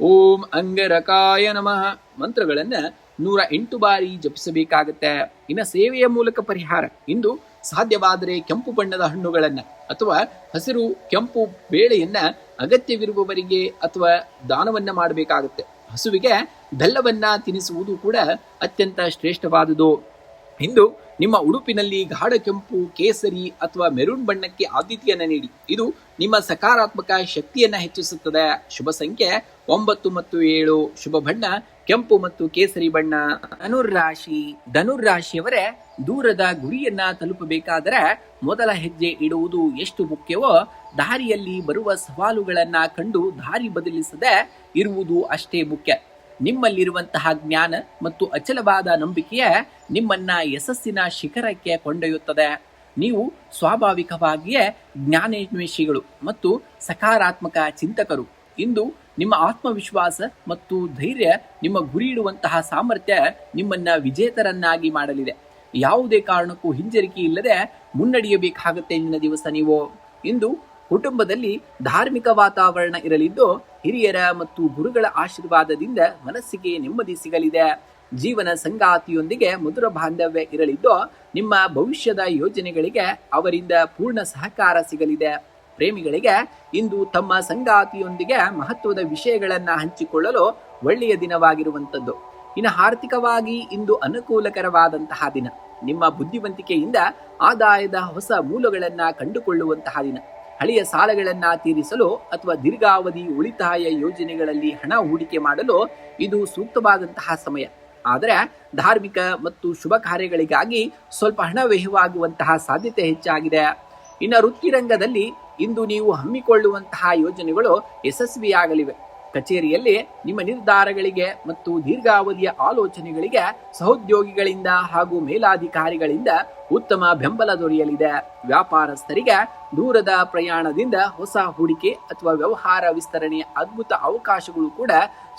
ಓಂ ಅಂಗರಕಾಯ ನಮಃ ಮಂತ್ರಗಳನ್ನ 108 ಬಾರಿ ಜಪಿಸಬೇಕಾಗತ್ತೆ. ಇನ್ನು ಸೇವೆಯ ಮೂಲಕ ಪರಿಹಾರ. ಇಂದು ಸಾಧ್ಯವಾದರೆ ಕೆಂಪು ಬಣ್ಣದ ಹಣ್ಣುಗಳನ್ನ ಅಥವಾ ಹಸಿರು ಕೆಂಪು ಬೇಳೆಯನ್ನ ಅಗತ್ಯವಿರುವವರಿಗೆ ಅಥವಾ ದಾನವನ್ನ ಮಾಡಬೇಕಾಗುತ್ತೆ. ಹಸುವಿಗೆ ಬೆಲ್ಲವನ್ನ ತಿನ್ನಿಸುವುದು ಕೂಡ ಅತ್ಯಂತ ಶ್ರೇಷ್ಠವಾದುದು. ಇಂದು ನಿಮ್ಮ ಉಡುಪಿನಲ್ಲಿ ಗಾಢ ಕೆಂಪು, ಕೇಸರಿ ಅಥವಾ ಮೆರೂನ್ ಬಣ್ಣಕ್ಕೆ ಆದ್ಯತೆಯನ್ನ ನೀಡಿ. ಇದು ನಿಮ್ಮ ಸಕಾರಾತ್ಮಕ ಶಕ್ತಿಯನ್ನ ಹೆಚ್ಚಿಸುತ್ತದೆ. ಶುಭ ಸಂಖ್ಯೆ 9 ಮತ್ತು 7. ಶುಭ ಬಣ್ಣ ಕೆಂಪು ಮತ್ತು ಕೇಸರಿ ಬಣ್ಣ. ಧನುರ್ರಾಶಿಯವರೇ, ದೂರದ ಗುರಿಯನ್ನ ತಲುಪಬೇಕಾದರೆ ಮೊದಲ ಹೆಜ್ಜೆ ಇಡುವುದು ಎಷ್ಟು ಮುಖ್ಯವೋ, ದಾರಿಯಲ್ಲಿ ಬರುವ ಸವಾಲುಗಳನ್ನ ಕಂಡು ದಾರಿ ಬದಲಿಸದೆ ಇರುವುದು ಅಷ್ಟೇ ಮುಖ್ಯ. ನಿಮ್ಮಲ್ಲಿರುವಂತಹ ಜ್ಞಾನ ಮತ್ತು ಅಚಲವಾದ ನಂಬಿಕೆಯೇ ನಿಮ್ಮನ್ನ ಯಶಸ್ಸಿನ ಶಿಖರಕ್ಕೆ ಕೊಂಡೊಯ್ಯುತ್ತದೆ. ನೀವು ಸ್ವಾಭಾವಿಕವಾಗಿಯೇ ಜ್ಞಾನಾನ್ವೇಷಿಗಳು ಮತ್ತು ಸಕಾರಾತ್ಮಕ ಚಿಂತಕರು. ಇಂದು ನಿಮ್ಮ ಆತ್ಮವಿಶ್ವಾಸ ಮತ್ತು ಧೈರ್ಯ ನಿಮ್ಮ ಗುರಿ ಇಡುವಂತಹ ಸಾಮರ್ಥ್ಯ ನಿಮ್ಮನ್ನ ವಿಜೇತರನ್ನಾಗಿ ಮಾಡಲಿದೆ. ಯಾವುದೇ ಕಾರಣಕ್ಕೂ ಹಿಂಜರಿಕೆ ಇಲ್ಲದೆ ಮುನ್ನಡೆಯಬೇಕಾಗುತ್ತೆ ಇಂದಿನ ದಿವಸ ನೀವು. ಇಂದು ಕುಟುಂಬದಲ್ಲಿ ಧಾರ್ಮಿಕ ವಾತಾವರಣ ಇರಲಿದ್ದು ಹಿರಿಯರ ಮತ್ತು ಗುರುಗಳ ಆಶೀರ್ವಾದದಿಂದ ಮನಸ್ಸಿಗೆ ನೆಮ್ಮದಿ ಸಿಗಲಿದೆ. ಜೀವನ ಸಂಗಾತಿಯೊಂದಿಗೆ ಮಧುರ ಬಾಂಧವ್ಯ ಇರಲಿದ್ದು ನಿಮ್ಮ ಭವಿಷ್ಯದ ಯೋಜನೆಗಳಿಗೆ ಅವರಿಂದ ಪೂರ್ಣ ಸಹಕಾರ ಸಿಗಲಿದೆ. ಪ್ರೇಮಿಗಳಿಗೆ ಇಂದು ತಮ್ಮ ಸಂಗಾತಿಯೊಂದಿಗೆ ಮಹತ್ವದ ವಿಷಯಗಳನ್ನ ಹಂಚಿಕೊಳ್ಳಲು ಒಳ್ಳೆಯ ದಿನವಾಗಿರುವಂಥದ್ದು. ಇನ್ನು ಆರ್ಥಿಕವಾಗಿ ಇಂದು ಅನುಕೂಲಕರವಾದಂತಹ ದಿನ. ನಿಮ್ಮ ಬುದ್ಧಿವಂತಿಕೆಯಿಂದ ಆದಾಯದ ಹೊಸ ಮೂಲಗಳನ್ನ ಕಂಡುಕೊಳ್ಳುವಂತಹ ದಿನ. ಹಳೆಯ ಸಾಲಗಳನ್ನ ತೀರಿಸಲು ಅಥವಾ ದೀರ್ಘಾವಧಿ ಉಳಿತಾಯ ಯೋಜನೆಗಳಲ್ಲಿ ಹಣ ಹೂಡಿಕೆ ಮಾಡಲು ಇದು ಸೂಕ್ತವಾದಂತಹ ಸಮಯ. ಆದರೆ ಧಾರ್ಮಿಕ ಮತ್ತು ಶುಭ ಕಾರ್ಯಗಳಿಗಾಗಿ ಸ್ವಲ್ಪ ಹಣ ವ್ಯಯವಾಗುವಂತಹ ಸಾಧ್ಯತೆ ಹೆಚ್ಚಾಗಿದೆ. ಇನ್ನು ವೃತ್ತಿರಂಗದಲ್ಲಿ ಇಂದು ನೀವು ಹಮ್ಮಿಕೊಳ್ಳುವಂತಹ ಯೋಜನೆಗಳು ಯಶಸ್ವಿಯಾಗಲಿವೆ. ಕಚೇರಿಯಲ್ಲಿ ನಿಮ್ಮ ನಿರ್ಧಾರಗಳಿಗೆ ಮತ್ತು ದೀರ್ಘಾವಧಿಯ ಆಲೋಚನೆಗಳಿಗೆ ಸಹೋದ್ಯೋಗಿಗಳಿಂದ ಹಾಗೂ ಮೇಲಾಧಿಕಾರಿಗಳಿಂದ ಉತ್ತಮ ಬೆಂಬಲ ದೊರೆಯಲಿದೆ. ವ್ಯಾಪಾರಸ್ಥರಿಗೆ ದೂರದ ಪ್ರಯಾಣದಿಂದ ಹೊಸ ಹೂಡಿಕೆ ಅಥವಾ ವ್ಯವಹಾರ ವಿಸ್ತರಣೆಯ ಅದ್ಭುತ ಅವಕಾಶಗಳು ಕೂಡ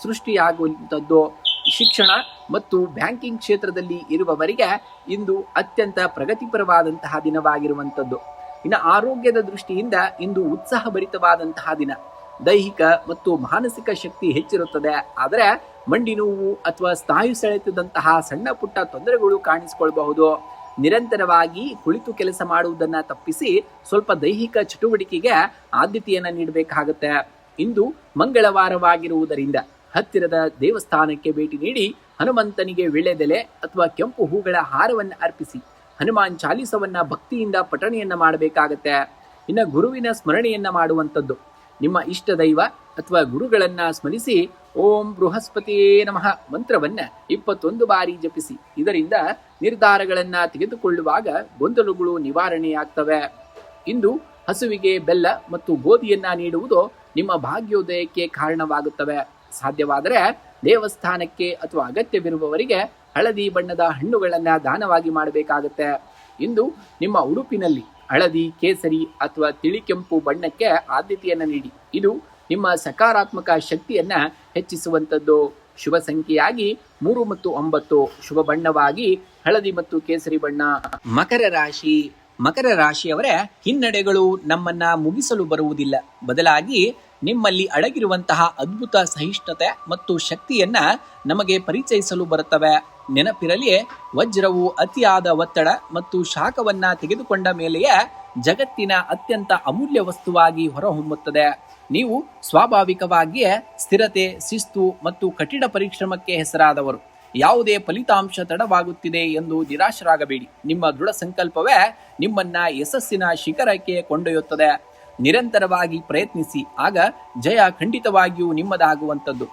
ಸೃಷ್ಟಿಯಾಗುವಂಥದ್ದು. ಶಿಕ್ಷಣ ಮತ್ತು ಬ್ಯಾಂಕಿಂಗ್ ಕ್ಷೇತ್ರದಲ್ಲಿ ಇರುವವರಿಗೆ ಇಂದು ಅತ್ಯಂತ ಪ್ರಗತಿಪರವಾದಂತಹ ದಿನವಾಗಿರುವಂಥದ್ದು. ಇನ್ನು ಆರೋಗ್ಯದ ದೃಷ್ಟಿಯಿಂದ ಇಂದು ಉತ್ಸಾಹಭರಿತವಾದಂತಹ ದಿನ. ದೈಹಿಕ ಮತ್ತು ಮಾನಸಿಕ ಶಕ್ತಿ ಹೆಚ್ಚಿರುತ್ತದೆ. ಆದರೆ ಮಂಡಿ ನೋವು ಅಥವಾ ಸ್ನಾಯು ಸೆಳೆತದಂತಹ ಸಣ್ಣ ಪುಟ್ಟ ತೊಂದರೆಗಳು ಕಾಣಿಸಿಕೊಳ್ಳಬಹುದು. ನಿರಂತರವಾಗಿ ಕುಳಿತು ಕೆಲಸ ಮಾಡುವುದನ್ನು ತಪ್ಪಿಸಿ ಸ್ವಲ್ಪ ದೈಹಿಕ ಚಟುವಟಿಕೆಗೆ ಆದ್ಯತೆಯನ್ನು ನೀಡಬೇಕಾಗುತ್ತೆ. ಇಂದು ಮಂಗಳವಾರವಾಗಿರುವುದರಿಂದ ಹತ್ತಿರದ ದೇವಸ್ಥಾನಕ್ಕೆ ಭೇಟಿ ನೀಡಿ ಹನುಮಂತನಿಗೆ ವೀಳ್ಯದೆಲೆ ಅಥವಾ ಕೆಂಪು ಹೂಗಳ ಹಾರವನ್ನು ಅರ್ಪಿಸಿ ಹನುಮಾನ್ ಚಾಲಿಸವನ್ನ ಭಕ್ತಿಯಿಂದ ಪಠಣೆಯನ್ನ ಮಾಡಬೇಕಾಗತ್ತೆ. ಇನ್ನು ಗುರುವಿನ ಸ್ಮರಣೆಯನ್ನ ಮಾಡುವಂಥದ್ದು. ನಿಮ್ಮ ಇಷ್ಟ ದೈವ ಅಥವಾ ಗುರುಗಳನ್ನ ಸ್ಮರಿಸಿ ಓಂ ಬೃಹಸ್ಪತಿಯೇ ನಮಃ ಮಂತ್ರವನ್ನ 21 ಬಾರಿ ಜಪಿಸಿ. ಇದರಿಂದ ನಿರ್ಧಾರಗಳನ್ನ ತೆಗೆದುಕೊಳ್ಳುವಾಗ ಗೊಂದಲಗಳು ನಿವಾರಣೆಯಾಗ್ತವೆ. ಇಂದು ಹಸುವಿಗೆ ಬೆಲ್ಲ ಮತ್ತು ಗೋಧಿಯನ್ನ ನೀಡುವುದು ನಿಮ್ಮ ಭಾಗ್ಯೋದಯಕ್ಕೆ ಕಾರಣವಾಗುತ್ತವೆ. ಸಾಧ್ಯವಾದರೆ ದೇವಸ್ಥಾನಕ್ಕೆ ಅಥವಾ ಅಗತ್ಯವಿರುವವರಿಗೆ ಹಳದಿ ಬಣ್ಣದ ಹಣ್ಣುಗಳನ್ನ ದಾನವಾಗಿ ಮಾಡಬೇಕಾಗುತ್ತೆ. ಇಂದು ನಿಮ್ಮ ಉಡುಪಿನಲ್ಲಿ ಹಳದಿ, ಕೇಸರಿ ಅಥವಾ ತಿಳಿ ಕೆಂಪು ಬಣ್ಣಕ್ಕೆ ಆದ್ಯತೆಯನ್ನು ನೀಡಿ. ಇದು ನಿಮ್ಮ ಸಕಾರಾತ್ಮಕ ಶಕ್ತಿಯನ್ನ ಹೆಚ್ಚಿಸುವಂಥದ್ದು. ಶುಭ ಸಂಖ್ಯೆಯಾಗಿ 3 ಮತ್ತು 9. ಶುಭ ಬಣ್ಣವಾಗಿ ಹಳದಿ ಮತ್ತು ಕೇಸರಿ ಬಣ್ಣ. ಮಕರ ರಾಶಿಯವರ ಹಿನ್ನಡೆಗಳು ನಮ್ಮನ್ನ ಮುಗಿಸಲು ಬರುವುದಿಲ್ಲ. ಬದಲಾಗಿ ನಿಮ್ಮಲ್ಲಿ ಅಡಗಿರುವಂತಹ ಅದ್ಭುತ ಸಹಿಷ್ಣುತೆ ಮತ್ತು ಶಕ್ತಿಯನ್ನ ನಮಗೆ ಪರಿಚಯಿಸಲು ಬರುತ್ತವೆ. ನೆನಪಿರಲಿ, ವಜ್ರವು ಅತಿಯಾದ ಒತ್ತಡ ಮತ್ತು ಶಾಖವನ್ನ ತೆಗೆದುಕೊಂಡ ಮೇಲೆಯೇ ಜಗತ್ತಿನ ಅತ್ಯಂತ ಅಮೂಲ್ಯ ವಸ್ತುವಾಗಿ ಹೊರಹೊಮ್ಮುತ್ತದೆ. ನೀವು ಸ್ವಾಭಾವಿಕವಾಗಿಯೇ ಸ್ಥಿರತೆ, ಶಿಸ್ತು ಮತ್ತು ಕಠಿಣ ಪರಿಶ್ರಮಕ್ಕೆ ಹೆಸರಾದವರು. ಯಾವುದೇ ಫಲಿತಾಂಶ ತಡವಾಗುತ್ತಿದೆ ಎಂದು ನಿರಾಶರಾಗಬೇಡಿ. ನಿಮ್ಮ ದೃಢ ಸಂಕಲ್ಪವೇ ನಿಮ್ಮನ್ನ ಯಶಸ್ಸಿನ ಶಿಖರಕ್ಕೆ ಕೊಂಡೊಯ್ಯುತ್ತದೆ. ನಿರಂತರವಾಗಿ ಪ್ರಯತ್ನಿಸಿ, ಆಗ ಜಯ ಖಂಡಿತವಾಗಿಯೂ ನಿಮ್ಮದಾಗುವಂಥದ್ದು.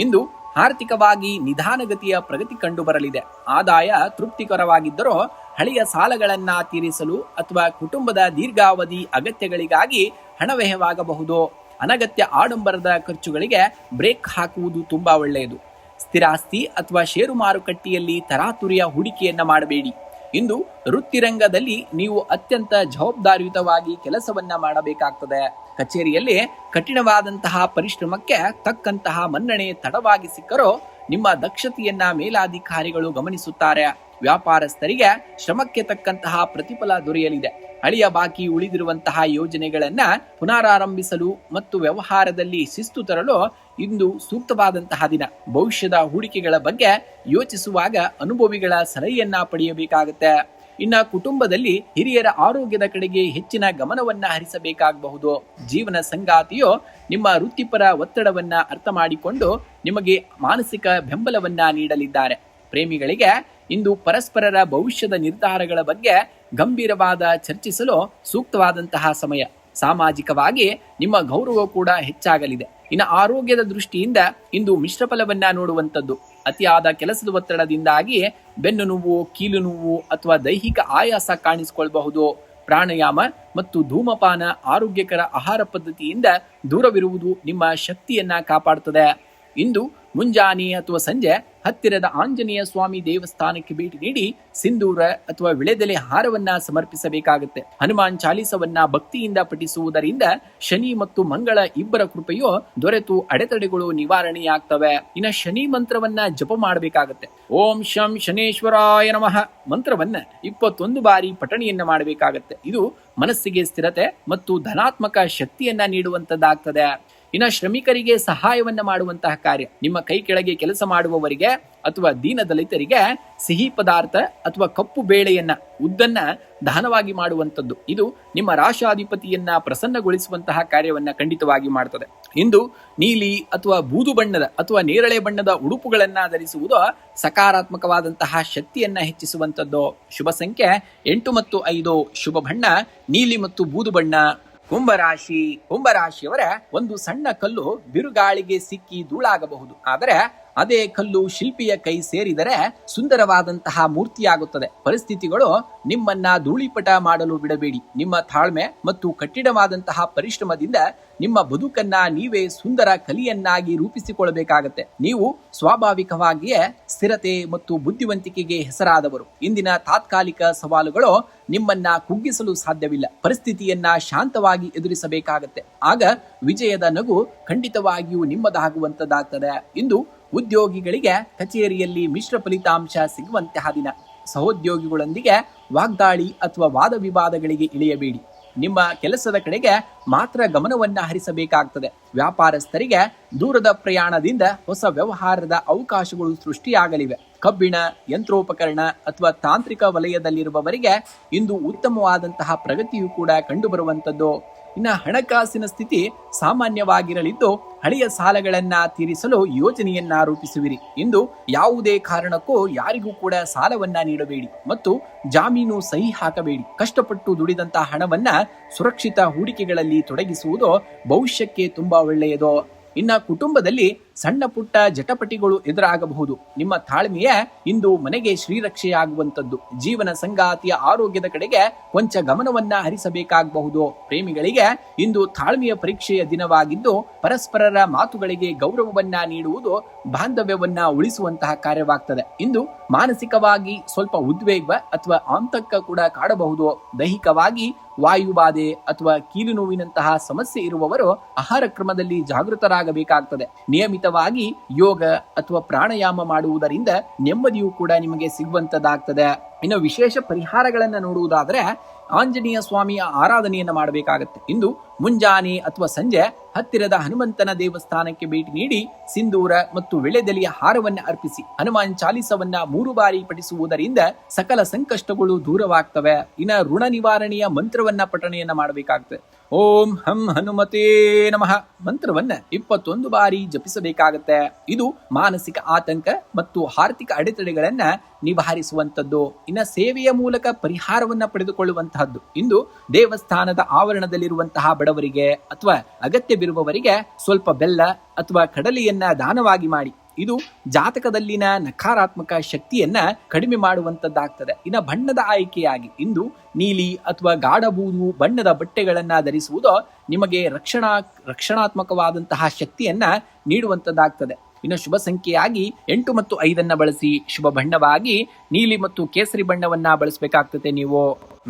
ಇಂದು ಆರ್ಥಿಕವಾಗಿ ನಿಧಾನಗತಿಯ ಪ್ರಗತಿ ಕಂಡು ಬರಲಿದೆ. ಆದಾಯ ತೃಪ್ತಿಕರವಾಗಿದ್ದರೂ ಹಳೆಯ ಸಾಲಗಳನ್ನ ತೀರಿಸಲು ಅಥವಾ ಕುಟುಂಬದ ದೀರ್ಘಾವಧಿ ಅಗತ್ಯಗಳಿಗಾಗಿ ಹಣ ವ್ಯಯವಾಗಬಹುದು. ಅನಗತ್ಯ ಆಡಂಬರದ ಖರ್ಚುಗಳಿಗೆ ಬ್ರೇಕ್ ಹಾಕುವುದು ತುಂಬಾ ಒಳ್ಳೆಯದು. ಸ್ಥಿರಾಸ್ತಿ ಅಥವಾ ಷೇರು ಮಾರುಕಟ್ಟೆಯಲ್ಲಿ ತರಾತುರಿಯ ಹೂಡಿಕೆಯನ್ನ ಮಾಡಬೇಡಿ. ಇಂದು ವೃತ್ತಿರಂಗದಲ್ಲಿ ನೀವು ಅತ್ಯಂತ ಜವಾಬ್ದಾರಿಯುತವಾಗಿ ಕೆಲಸವನ್ನ ಮಾಡಬೇಕಾಗ್ತದೆ. ಕಚೇರಿಯಲ್ಲಿ ಕಠಿಣವಾದಂತಹ ಪರಿಶ್ರಮಕ್ಕೆ ತಕ್ಕಂತಹ ಮನ್ನಣೆ ತಡವಾಗಿ ಸಿಕ್ಕರೂ ನಿಮ್ಮ ದಕ್ಷತೆಯನ್ನ ಮೇಲಾಧಿಕಾರಿಗಳು ಗಮನಿಸುತ್ತಾರೆ. ವ್ಯಾಪಾರಸ್ಥರಿಗೆ ಶ್ರಮಕ್ಕೆ ತಕ್ಕಂತಹ ಪ್ರತಿಫಲ ದೊರೆಯಲಿದೆ. ಹಳೆಯ ಬಾಕಿ ಉಳಿದಿರುವಂತಹ ಯೋಜನೆಗಳನ್ನ ಪುನರಾರಂಭಿಸಲು ಮತ್ತು ವ್ಯವಹಾರದಲ್ಲಿ ಶಿಸ್ತು ತರಲು ಇಂದು ಸೂಕ್ತವಾದಂತಹ ದಿನ. ಭವಿಷ್ಯದ ಹೂಡಿಕೆಗಳ ಬಗ್ಗೆ ಯೋಚಿಸುವಾಗ ಅನುಭವಿಗಳ ಸಲಹೆಯನ್ನ ಪಡೆಯಬೇಕಾಗುತ್ತೆ. ಇನ್ನ ಕುಟುಂಬದಲ್ಲಿ ಹಿರಿಯರ ಆರೋಗ್ಯದ ಕಡೆಗೆ ಹೆಚ್ಚಿನ ಗಮನವನ್ನ ಹರಿಸಬೇಕಾಗಬಹುದು. ಜೀವನ ಸಂಗಾತಿಯು ನಿಮ್ಮ ವೃತ್ತಿಪರ ಒತ್ತಡವನ್ನ ಅರ್ಥ ಮಾಡಿಕೊಂಡು ನಿಮಗೆ ಮಾನಸಿಕ ಬೆಂಬಲವನ್ನ ನೀಡಲಿದ್ದಾರೆ. ಪ್ರೇಮಿಗಳಿಗೆ ಇಂದು ಪರಸ್ಪರರ ಭವಿಷ್ಯದ ನಿರ್ಧಾರಗಳ ಬಗ್ಗೆ ಗಂಭೀರವಾದ ಚರ್ಚಿಸಲು ಸೂಕ್ತವಾದಂತಹ ಸಮಯ. ಸಾಮಾಜಿಕವಾಗಿ ನಿಮ್ಮ ಗೌರವ ಕೂಡ ಹೆಚ್ಚಾಗಲಿದೆ. ಇನ್ನು ಆರೋಗ್ಯದ ದೃಷ್ಟಿಯಿಂದ ಇಂದು ಮಿಶ್ರ ಫಲವನ್ನ ನೋಡುವಂಥದ್ದು. ಅತಿಯಾದ ಕೆಲಸದ ಒತ್ತಡದಿಂದಾಗಿ ಬೆನ್ನು ನೋವು, ಕೀಲು ನೋವು ಅಥವಾ ದೈಹಿಕ ಆಯಾಸ ಕಾಣಿಸಿಕೊಳ್ಳಬಹುದು. ಪ್ರಾಣಾಯಾಮ ಮತ್ತು ಧೂಮಪಾನ, ಆರೋಗ್ಯಕರ ಆಹಾರ ಪದ್ಧತಿಯಿಂದ ದೂರವಿರುವುದು ನಿಮ್ಮ ಶಕ್ತಿಯನ್ನ ಕಾಪಾಡುತ್ತದೆ. ಇಂದು ಮುಂಜಾನೆ ಅಥವಾ ಸಂಜೆ ಹತ್ತಿರದ ಆಂಜನೇಯ ಸ್ವಾಮಿ ದೇವಸ್ಥಾನಕ್ಕೆ ಭೇಟಿ ನೀಡಿ ಸಿಂಧೂರ ಅಥವಾ ವಿಳೆದೆಲೆ ಹಾರವನ್ನ ಸಮರ್ಪಿಸಬೇಕಾಗುತ್ತೆ. ಹನುಮಾನ್ ಚಾಲಿಸವನ್ನ ಭಕ್ತಿಯಿಂದ ಪಠಿಸುವುದರಿಂದ ಶನಿ ಮತ್ತು ಮಂಗಳ ಇಬ್ಬರ ಕೃಪೆಯು ದೊರೆತು ಅಡೆತಡೆಗಳು ನಿವಾರಣೆಯಾಗ್ತವೆ. ಇನ್ನು ಶನಿ ಮಂತ್ರವನ್ನ ಜಪ ಮಾಡಬೇಕಾಗತ್ತೆ. ಓಂ ಶಂ ಶನೇಶ್ವರಾಯ ನಮಃ ಮಂತ್ರವನ್ನ 21 ಬಾರಿ ಪಠಣೆಯನ್ನ ಮಾಡಬೇಕಾಗತ್ತೆ. ಇದು ಮನಸ್ಸಿಗೆ ಸ್ಥಿರತೆ ಮತ್ತು ಧನಾತ್ಮಕ ಶಕ್ತಿಯನ್ನ ನೀಡುವಂತದ್ದಾಗ್ತದೆ. ಇನ್ನು ಶ್ರಮಿಕರಿಗೆ ಸಹಾಯವನ್ನ ಮಾಡುವಂತಹ ಕಾರ್ಯ, ನಿಮ್ಮ ಕೈ ಕೆಳಗೆ ಕೆಲಸ ಮಾಡುವವರಿಗೆ ಅಥವಾ ದೀನ ದಲಿತರಿಗೆ ಸಿಹಿ ಪದಾರ್ಥ ಅಥವಾ ಕಪ್ಪು ಬೇಳೆಯನ್ನ ಉದ್ದನ್ನ ದಾನವಾಗಿ ಮಾಡುವಂಥದ್ದು, ಇದು ನಿಮ್ಮ ರಾಶಾಧಿಪತಿಯನ್ನ ಪ್ರಸನ್ನಗೊಳಿಸುವಂತಹ ಕಾರ್ಯವನ್ನ ಖಂಡಿತವಾಗಿ ಮಾಡ್ತದೆ. ಇಂದು ನೀಲಿ ಅಥವಾ ಬೂದು ಬಣ್ಣದ ಅಥವಾ ನೇರಳೆ ಬಣ್ಣದ ಉಡುಪುಗಳನ್ನ ಧರಿಸುವುದು ಸಕಾರಾತ್ಮಕವಾದಂತಹ ಶಕ್ತಿಯನ್ನ ಹೆಚ್ಚಿಸುವಂಥದ್ದು. ಶುಭ ಸಂಖ್ಯೆ 8 ಮತ್ತು 5. ಶುಭ ಬಣ್ಣ ನೀಲಿ ಮತ್ತು ಬೂದು ಬಣ್ಣ. ಕುಂಭರಾಶಿಯವರ ಒಂದು ಸಣ್ಣ ಕಲ್ಲು ಬಿರುಗಾಳಿಗೆ ಸಿಕ್ಕಿ ಧೂಳಾಗಬಹುದು, ಆದರೆ ಅದೇ ಕಲ್ಲು ಶಿಲ್ಪಿಯ ಕೈ ಸೇರಿದರೆ ಸುಂದರವಾದಂತಹ ಮೂರ್ತಿಯಾಗುತ್ತದೆ. ಪರಿಸ್ಥಿತಿಗಳು ನಿಮ್ಮನ್ನ ಧೂಳಿಪಟ ಮಾಡಲು ಬಿಡಬೇಡಿ. ನಿಮ್ಮ ತಾಳ್ಮೆ ಮತ್ತು ಕಠಿಣವಾದಂತಹ ಪರಿಶ್ರಮದಿಂದ ನಿಮ್ಮ ಬದುಕನ್ನ ನೀವೇ ಸುಂದರ ಕಲಿಯನ್ನಾಗಿ ರೂಪಿಸಿಕೊಳ್ಳಬೇಕಾಗತ್ತೆ. ನೀವು ಸ್ವಾಭಾವಿಕವಾಗಿಯೇ ಸ್ಥಿರತೆ ಮತ್ತು ಬುದ್ಧಿವಂತಿಕೆಗೆ ಹೆಸರಾದವರು. ಇಂದಿನ ತಾತ್ಕಾಲಿಕ ಸವಾಲುಗಳು ನಿಮ್ಮನ್ನ ಕುಗ್ಗಿಸಲು ಸಾಧ್ಯವಿಲ್ಲ. ಪರಿಸ್ಥಿತಿಯನ್ನ ಶಾಂತವಾಗಿ ಎದುರಿಸಬೇಕಾಗತ್ತೆ. ಆಗ ವಿಜಯದ ನಗು ಖಂಡಿತವಾಗಿಯೂ ನಿಮ್ಮದಾಗುವಂತದ್ದಾಗ್ತದೆ. ಇಂದು ಉದ್ಯೋಗಿಗಳಿಗೆ ಕಚೇರಿಯಲ್ಲಿ ಮಿಶ್ರ ಫಲಿತಾಂಶ ಸಿಗುವಂತಹ ದಿನ. ಸಹೋದ್ಯೋಗಿಗಳೊಂದಿಗೆ ವಾಗ್ದಾಳಿ ಅಥವಾ ವಾದ ವಿವಾದಗಳಿಗೆ ಇಳಿಯಬೇಡಿ. ನಿಮ್ಮ ಕೆಲಸದ ಕಡೆಗೆ ಮಾತ್ರ ಗಮನವನ್ನ ಹರಿಸಬೇಕಾಗ್ತದೆ. ವ್ಯಾಪಾರಸ್ಥರಿಗೆ ದೂರದ ಪ್ರಯಾಣದಿಂದ ಹೊಸ ವ್ಯವಹಾರದ ಅವಕಾಶಗಳು ಸೃಷ್ಟಿಯಾಗಲಿವೆ. ಕಬ್ಬಿಣ, ಯಂತ್ರೋಪಕರಣ ಅಥವಾ ತಾಂತ್ರಿಕ ವಲಯದಲ್ಲಿರುವವರಿಗೆ ಇಂದು ಉತ್ತಮವಾದಂತಹ ಪ್ರಗತಿಯು ಕೂಡ ಕಂಡುಬರುವಂಥದ್ದು. ಇನ್ನು ಹಣಕಾಸಿನ ಸ್ಥಿತಿ ಸಾಮಾನ್ಯವಾಗಿರಲಿದ್ದು ಹಳೆಯ ಸಾಲಗಳನ್ನ ತೀರಿಸಲು ಯೋಜನೆಯನ್ನ ರೂಪಿಸುವಿರಿ. ಇಂದು ಯಾವುದೇ ಕಾರಣಕ್ಕೂ ಯಾರಿಗೂ ಕೂಡ ಸಾಲವನ್ನ ನೀಡಬೇಡಿ ಮತ್ತು ಜಾಮೀನು ಸಹಿ ಹಾಕಬೇಡಿ. ಕಷ್ಟಪಟ್ಟು ದುಡಿದಂತಹ ಹಣವನ್ನ ಸುರಕ್ಷಿತ ಹೂಡಿಕೆಗಳಲ್ಲಿ ತೊಡಗಿಸುವುದು ಭವಿಷ್ಯಕ್ಕೆ ತುಂಬಾ ಒಳ್ಳೆಯದು. ಇನ್ನ ಕುಟುಂಬದಲ್ಲಿ ಸಣ್ಣ ಪುಟ್ಟ ಜಟಪಟಿಗಳು ಎದುರಾಗಬಹುದು. ನಿಮ್ಮ ತಾಳ್ಮೆಯೇ ಇಂದು ಮನೆಗೆ ಶ್ರೀರಕ್ಷೆಯಾಗುವಂಥದ್ದು. ಜೀವನ ಸಂಗಾತಿಯ ಆರೋಗ್ಯದ ಕಡೆಗೆ ಕೊಂಚ ಗಮನವನ್ನ ಹರಿಸಬೇಕಾಗಬಹುದು. ಪ್ರೇಮಿಗಳಿಗೆ ಇಂದು ತಾಳ್ಮೆಯ ಪರೀಕ್ಷೆಯ ದಿನವಾಗಿದ್ದು ಪರಸ್ಪರರ ಮಾತುಗಳಿಗೆ ಗೌರವವನ್ನ ನೀಡುವುದು ಬಾಂಧವ್ಯವನ್ನ ಉಳಿಸುವಂತಹ ಕಾರ್ಯವಾಗ್ತದೆ. ಇಂದು ಮಾನಸಿಕವಾಗಿ ಸ್ವಲ್ಪ ಉದ್ವೇಗ ಅಥವಾ ಆಂತಕ ಕೂಡ ಕಾಡಬಹುದು. ದೈಹಿಕವಾಗಿ ವಾಯುಬಾಧೆ ಅಥವಾ ಕೀಲು ನೋವಿನಂತಹ ಸಮಸ್ಯೆ ಇರುವವರು ಆಹಾರ ಕ್ರಮದಲ್ಲಿ ಜಾಗೃತರಾಗಬೇಕಾಗ್ತದೆ. ನಿಯಮಿತವಾಗಿ ಯೋಗ ಅಥವಾ ಪ್ರಾಣಾಯಾಮ ಮಾಡುವುದರಿಂದ ನೆಮ್ಮದಿಯೂ ಕೂಡ ನಿಮಗೆ ಸಿಗುವಂತದ್ದಾಗ್ತದೆ. ಇನ್ನು ವಿಶೇಷ ಪರಿಹಾರಗಳನ್ನ ನೋಡುವುದಾದ್ರೆ ಆಂಜನೇಯ ಸ್ವಾಮಿಯ ಆರಾಧನೆಯನ್ನ ಮಾಡಬೇಕಾಗತ್ತೆ. ಇಂದು ಮುಂಜಾನೆ ಅಥವಾ ಸಂಜೆ ಹತ್ತಿರದ ಹನುಮಂತನ ದೇವಸ್ಥಾನಕ್ಕೆ ಭೇಟಿ ನೀಡಿ ಸಿಂಧೂರ ಮತ್ತು ವಿಳೆದೆಲೆಯ ಹಾರವನ್ನ ಅರ್ಪಿಸಿ ಹನುಮಾನ್ ಚಾಲಿಸವನ್ನ 3 ಬಾರಿ ಪಠಿಸುವುದರಿಂದ ಸಕಲ ಸಂಕಷ್ಟಗಳು ದೂರವಾಗ್ತವೆ. ಇನ್ನ ಋಣ ನಿವಾರಣೆಯ ಮಂತ್ರವನ್ನ ಪಠಣೆಯನ್ನ ಮಾಡಬೇಕಾಗ್ತದೆ. ಓಂ ಹಂ ಹನುಮತೇ ನಮಃ ಮಂತ್ರವನ್ನ 21 ಬಾರಿ ಜಪಿಸಬೇಕಾಗತ್ತೆ. ಇದು ಮಾನಸಿಕ ಆತಂಕ ಮತ್ತು ಆರ್ಥಿಕ ಅಡೆತಡೆಗಳನ್ನ ನಿವಾರಿಸುವಂತದ್ದು. ಇನ್ನ ಸೇವೆಯ ಮೂಲಕ ಪರಿಹಾರವನ್ನ ಪಡೆದುಕೊಳ್ಳುವಂತಹದ್ದು. ಇಂದು ದೇವಸ್ಥಾನದ ಆವರಣದಲ್ಲಿರುವಂತಹ ಬಡವರಿಗೆ ಅಥವಾ ಅಗತ್ಯವಿರುವವರಿಗೆ ಸ್ವಲ್ಪ ಬೆಲ್ಲ ಅಥವಾ ಕಡಲೆಯನ್ನ ದಾನವಾಗಿ ಮಾಡಿ. ಇದು ಜಾತಕದಲ್ಲಿನ ನಕಾರಾತ್ಮಕ ಶಕ್ತಿಯನ್ನ ಕಡಿಮೆ ಮಾಡುವಂತದ್ದಾಗ್ತದೆ. ಇನ್ನು ಬಣ್ಣದ ಆಯ್ಕೆಯಾಗಿ ನೀಲಿ ಅಥವಾ ಗಾಢಬೂದು ಬಣ್ಣದ ಬಟ್ಟೆಗಳನ್ನ ಧರಿಸುವುದು ನಿಮಗೆ ರಕ್ಷಣಾತ್ಮಕವಾದಂತಹ ಶಕ್ತಿಯನ್ನ ನೀಡುವಂತದ್ದಾಗ್ತದೆ. ಇನ್ನು ಶುಭ ಸಂಖ್ಯೆಯಾಗಿ 8 ಮತ್ತು 5 ಬಳಸಿ. ಶುಭ ಬಣ್ಣವಾಗಿ ನೀಲಿ ಮತ್ತು ಕೇಸರಿ ಬಣ್ಣವನ್ನ ಬಳಸಬೇಕಾಗ್ತದೆ. ನೀವು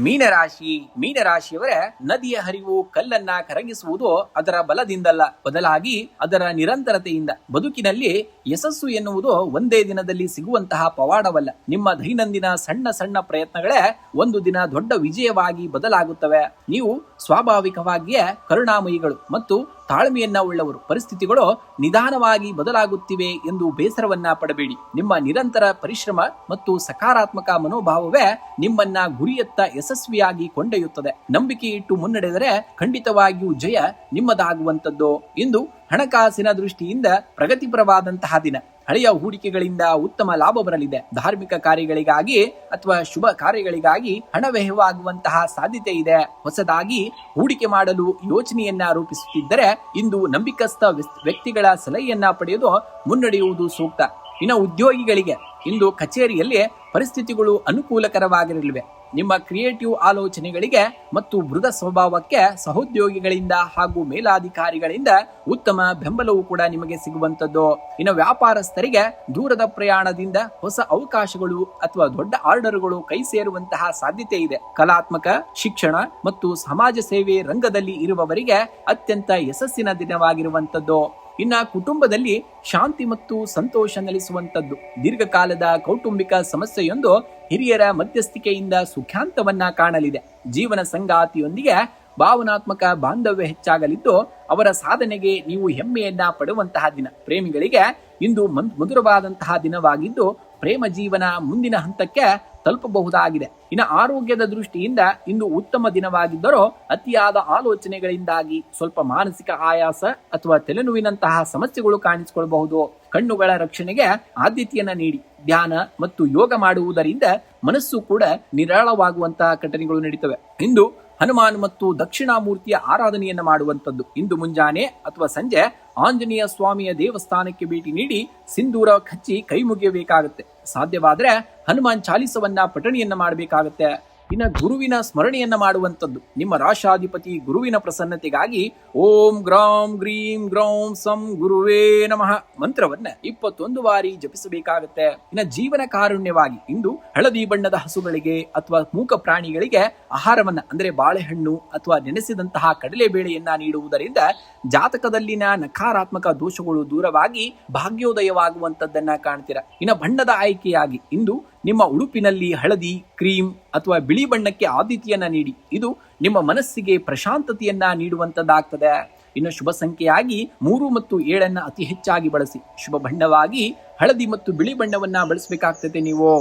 ಮೀನರಾಶಿಯವರ ನದಿಯ ಹರಿವು ಕಲ್ಲನ್ನ ಕರಗಿಸುವುದು ಅದರ ಬಲದಿಂದಲ್ಲ, ಬದಲಾಗಿ ಅದರ ನಿರಂತರತೆಯಿಂದ. ಬದುಕಿನಲ್ಲಿ ಯಶಸ್ಸು ಎನ್ನುವುದು ಒಂದೇ ದಿನದಲ್ಲಿ ಸಿಗುವಂತಹ ಪವಾಡವಲ್ಲ. ನಿಮ್ಮ ದೈನಂದಿನ ಸಣ್ಣ ಸಣ್ಣ ಪ್ರಯತ್ನಗಳೇ ಒಂದು ದಿನ ದೊಡ್ಡ ವಿಜಯವಾಗಿ ಬದಲಾಗುತ್ತವೆ. ನೀವು ಸ್ವಾಭಾವಿಕವಾಗಿಯೇ ಕರುಣಾಮಯಿಗಳು ಮತ್ತು ತಾಳ್ಮೆಯನ್ನ ಉಳ್ಳವರು. ಪರಿಸ್ಥಿತಿಗಳು ನಿಧಾನವಾಗಿ ಬದಲಾಗುತ್ತಿವೆ ಎಂದು ಬೇಸರವನ್ನ ಪಡಬೇಡಿ. ನಿಮ್ಮ ನಿರಂತರ ಪರಿಶ್ರಮ ಮತ್ತು ಸಕಾರಾತ್ಮಕ ಮನೋಭಾವವೇ ನಿಮ್ಮನ್ನ ಗುರಿಯತ್ತ ಯಶಸ್ವಿಯಾಗಿ ಕೊಂಡೊಯ್ಯುತ್ತದೆ. ನಂಬಿಕೆ ಇಟ್ಟು ಮುನ್ನಡೆದರೆ ಖಂಡಿತವಾಗಿಯೂ ಜಯ ನಿಮ್ಮದಾಗುವಂತದ್ದು. ಇಂದು ಹಣಕಾಸಿನ ದೃಷ್ಟಿಯಿಂದ ಪ್ರಗತಿಪರವಾದಂತಹ ದಿನ. ಹಳೆಯ ಹೂಡಿಕೆಗಳಿಂದ ಉತ್ತಮ ಲಾಭ ಬರಲಿದೆ. ಧಾರ್ಮಿಕ ಕಾರ್ಯಗಳಿಗಾಗಿ ಅಥವಾ ಶುಭ ಕಾರ್ಯಗಳಿಗಾಗಿ ಹಣ ವ್ಯಯವಾಗುವಂತಹ ಸಾಧ್ಯತೆ ಇದೆ. ಹೊಸದಾಗಿ ಹೂಡಿಕೆ ಮಾಡಲು ಯೋಜನೆಯನ್ನ ರೂಪಿಸುತ್ತಿದ್ದರೆ ಇಂದು ನಂಬಿಕಸ್ಥ ವ್ಯಕ್ತಿಗಳ ಸಲಹೆಯನ್ನ ಪಡೆಯುವುದು ಮುನ್ನಡೆಯುವುದು ಸೂಕ್ತ. ಇನ್ನು ಉದ್ಯೋಗಿಗಳಿಗೆ ಇಂದು ಕಚೇರಿಯಲ್ಲಿ ಪರಿಸ್ಥಿತಿಗಳು ಅನುಕೂಲಕರವಾಗಿರಲಿವೆ. ನಿಮ್ಮ ಕ್ರಿಯೇಟಿವ್ ಆಲೋಚನೆಗಳಿಗೆ ಮತ್ತು ಮೃದ ಸ್ವಭಾವಕ್ಕೆ ಸಹೋದ್ಯೋಗಿಗಳಿಂದ ಹಾಗೂ ಮೇಲಾಧಿಕಾರಿಗಳಿಂದ ಉತ್ತಮ ಬೆಂಬಲವೂ ಕೂಡ ನಿಮಗೆ ಸಿಗುವಂತದ್ದು. ಇನ್ನು ವ್ಯಾಪಾರಸ್ಥರಿಗೆ ದೂರದ ಪ್ರಯಾಣದಿಂದ ಹೊಸ ಅವಕಾಶಗಳು ಅಥವಾ ದೊಡ್ಡ ಆರ್ಡರ್ಗಳು ಕೈ ಸೇರುವಂತಹ ಸಾಧ್ಯತೆ ಇದೆ. ಕಲಾತ್ಮಕ, ಶಿಕ್ಷಣ ಮತ್ತು ಸಮಾಜ ಸೇವೆ ರಂಗದಲ್ಲಿ ಇರುವವರಿಗೆ ಅತ್ಯಂತ ಯಶಸ್ಸಿನ ದಿನವಾಗಿರುವಂತದ್ದು. ಇನ್ನ ಕುಟುಂಬದಲ್ಲಿ ಶಾಂತಿ ಮತ್ತು ಸಂತೋಷ ನೆಲೆಸುವಂತದ್ದು. ದೀರ್ಘಕಾಲದ ಕೌಟುಂಬಿಕ ಸಮಸ್ಯೆಯೊಂದು ಹಿರಿಯರ ಮಧ್ಯಸ್ಥಿಕೆಯಿಂದ ಸುಖಾಂತವನ್ನ ಕಾಣಲಿದೆ. ಜೀವನ ಸಂಗಾತಿಯೊಂದಿಗೆ ಭಾವನಾತ್ಮಕ ಬಾಂಧವ್ಯ ಹೆಚ್ಚಾಗಲಿದ್ದು ಅವರ ಸಾಧನೆಗೆ ನೀವು ಹೆಮ್ಮೆಯನ್ನ ಪಡುವಂತಹ ದಿನ. ಪ್ರೇಮಿಗಳಿಗೆ ಇಂದು ಮಧುರವಾದಂತಹ ದಿನವಾಗಿದ್ದು ಪ್ರೇಮ ಜೀವನ ಮುಂದಿನ ಹಂತಕ್ಕೆ ತಲುಪಬಹುದಾಗಿದೆ. ಇನ್ನು ಆರೋಗ್ಯದ ದೃಷ್ಟಿಯಿಂದ ಇಂದು ಉತ್ತಮ ದಿನವಾಗಿದ್ದರೂ ಅತಿಯಾದ ಆಲೋಚನೆಗಳಿಂದಾಗಿ ಸ್ವಲ್ಪ ಮಾನಸಿಕ ಆಯಾಸ ಅಥವಾ ತಲೆನೋವಿನಂತಹ ಸಮಸ್ಯೆಗಳು ಕಾಣಿಸಿಕೊಳ್ಳಬಹುದು. ಕಣ್ಣುಗಳ ರಕ್ಷಣೆಗೆ ಆದ್ಯತೆಯನ್ನ ನೀಡಿ ಧ್ಯಾನ ಮತ್ತು ಯೋಗ ಮಾಡುವುದರಿಂದ ಮನಸ್ಸು ಕೂಡ ನಿರಾಳವಾಗುವಂತಹ ಘಟನೆಗಳು ನಡೀತವೆ. ಇಂದು ಹನುಮಾನ್ ಮತ್ತು ದಕ್ಷಿಣಾಮೂರ್ತಿಯ ಆರಾಧನೆಯನ್ನ ಮಾಡುವಂಥದ್ದು. ಇಂದು ಮುಂಜಾನೆ ಅಥವಾ ಸಂಜೆ ಆಂಜನೇಯ ಸ್ವಾಮಿಯ ದೇವಸ್ಥಾನಕ್ಕೆ ಭೇಟಿ ನೀಡಿ ಸಿಂಧೂರ ಹಚ್ಚಿ ಕೈ ಮುಗಿಯಬೇಕಾಗುತ್ತೆ. ಸಾಧ್ಯವಾದ್ರೆ ಹನುಮಾನ್ ಚಾಲಿಸವನ್ನ ಪಠಣಿಯನ್ನ ಮಾಡಬೇಕಾಗತ್ತೆ. ಇನ್ನು ಗುರುವಿನ ಸ್ಮರಣೆಯನ್ನ ಮಾಡುವಂಥದ್ದು. ನಿಮ್ಮ ರಾಶಾಧಿಪತಿ ಗುರುವಿನ ಪ್ರಸನ್ನತೆಗಾಗಿ ಓಂ ಗ್ರಾಂ ಗ್ರೀಂ ಗ್ರೌಂ ಸಂ ಗುರುವೇ ನಮಃ ಮಂತ್ರವನ್ನ 21 ಬಾರಿ ಜಪಿಸಬೇಕಾಗತ್ತೆ. ಇನ್ನು ಜೀವನ ಕಾರುಣ್ಯವಾಗಿ ಇಂದು ಹಳದಿ ಬಣ್ಣದ ಹಸುಗಳಿಗೆ ಅಥವಾ ಮೂಕ ಪ್ರಾಣಿಗಳಿಗೆ ಆಹಾರವನ್ನ ಅಂದ್ರೆ ಬಾಳೆಹಣ್ಣು ಅಥವಾ ನೆನೆಸಿದಂತಹ ಕಡಲೆಬೇಳೆಯನ್ನ ನೀಡುವುದರಿಂದ ಜಾತಕದಲ್ಲಿನ ನಕಾರಾತ್ಮಕ ದೋಷಗಳು ದೂರವಾಗಿ ಭಾಗ್ಯೋದಯವಾಗುವಂತದ್ದನ್ನ ಕಾಣ್ತೀರಾ. ಇನ್ನು ಬಣ್ಣದ ಆಯ್ಕೆಯಾಗಿ ಇಂದು ನಿಮ್ಮ ಉಡುಪಿನಲ್ಲಿ ಹಳದಿ, ಕ್ರೀಮ್ ಅಥವಾ ಬಿಳಿ ಬಣ್ಣಕ್ಕೆ ಆದ್ಯತೆಯನ್ನ ನೀಡಿ. ಇದು ನಿಮ್ಮ ಮನಸ್ಸಿಗೆ ಪ್ರಶಾಂತತೆಯನ್ನ ನೀಡುವಂತದ್ದಾಗ್ತದೆ. ಇನ್ನು ಶುಭ ಸಂಖ್ಯೆಯಾಗಿ 3 ಮತ್ತು 7 ಅತಿ ಹೆಚ್ಚಾಗಿ ಬಳಸಿ. ಶುಭ ಬಣ್ಣವಾಗಿ ಹಳದಿ ಮತ್ತು ಬಿಳಿ ಬಣ್ಣವನ್ನ ಬಳಸಬೇಕಾಗ್ತದೆ ನೀವು.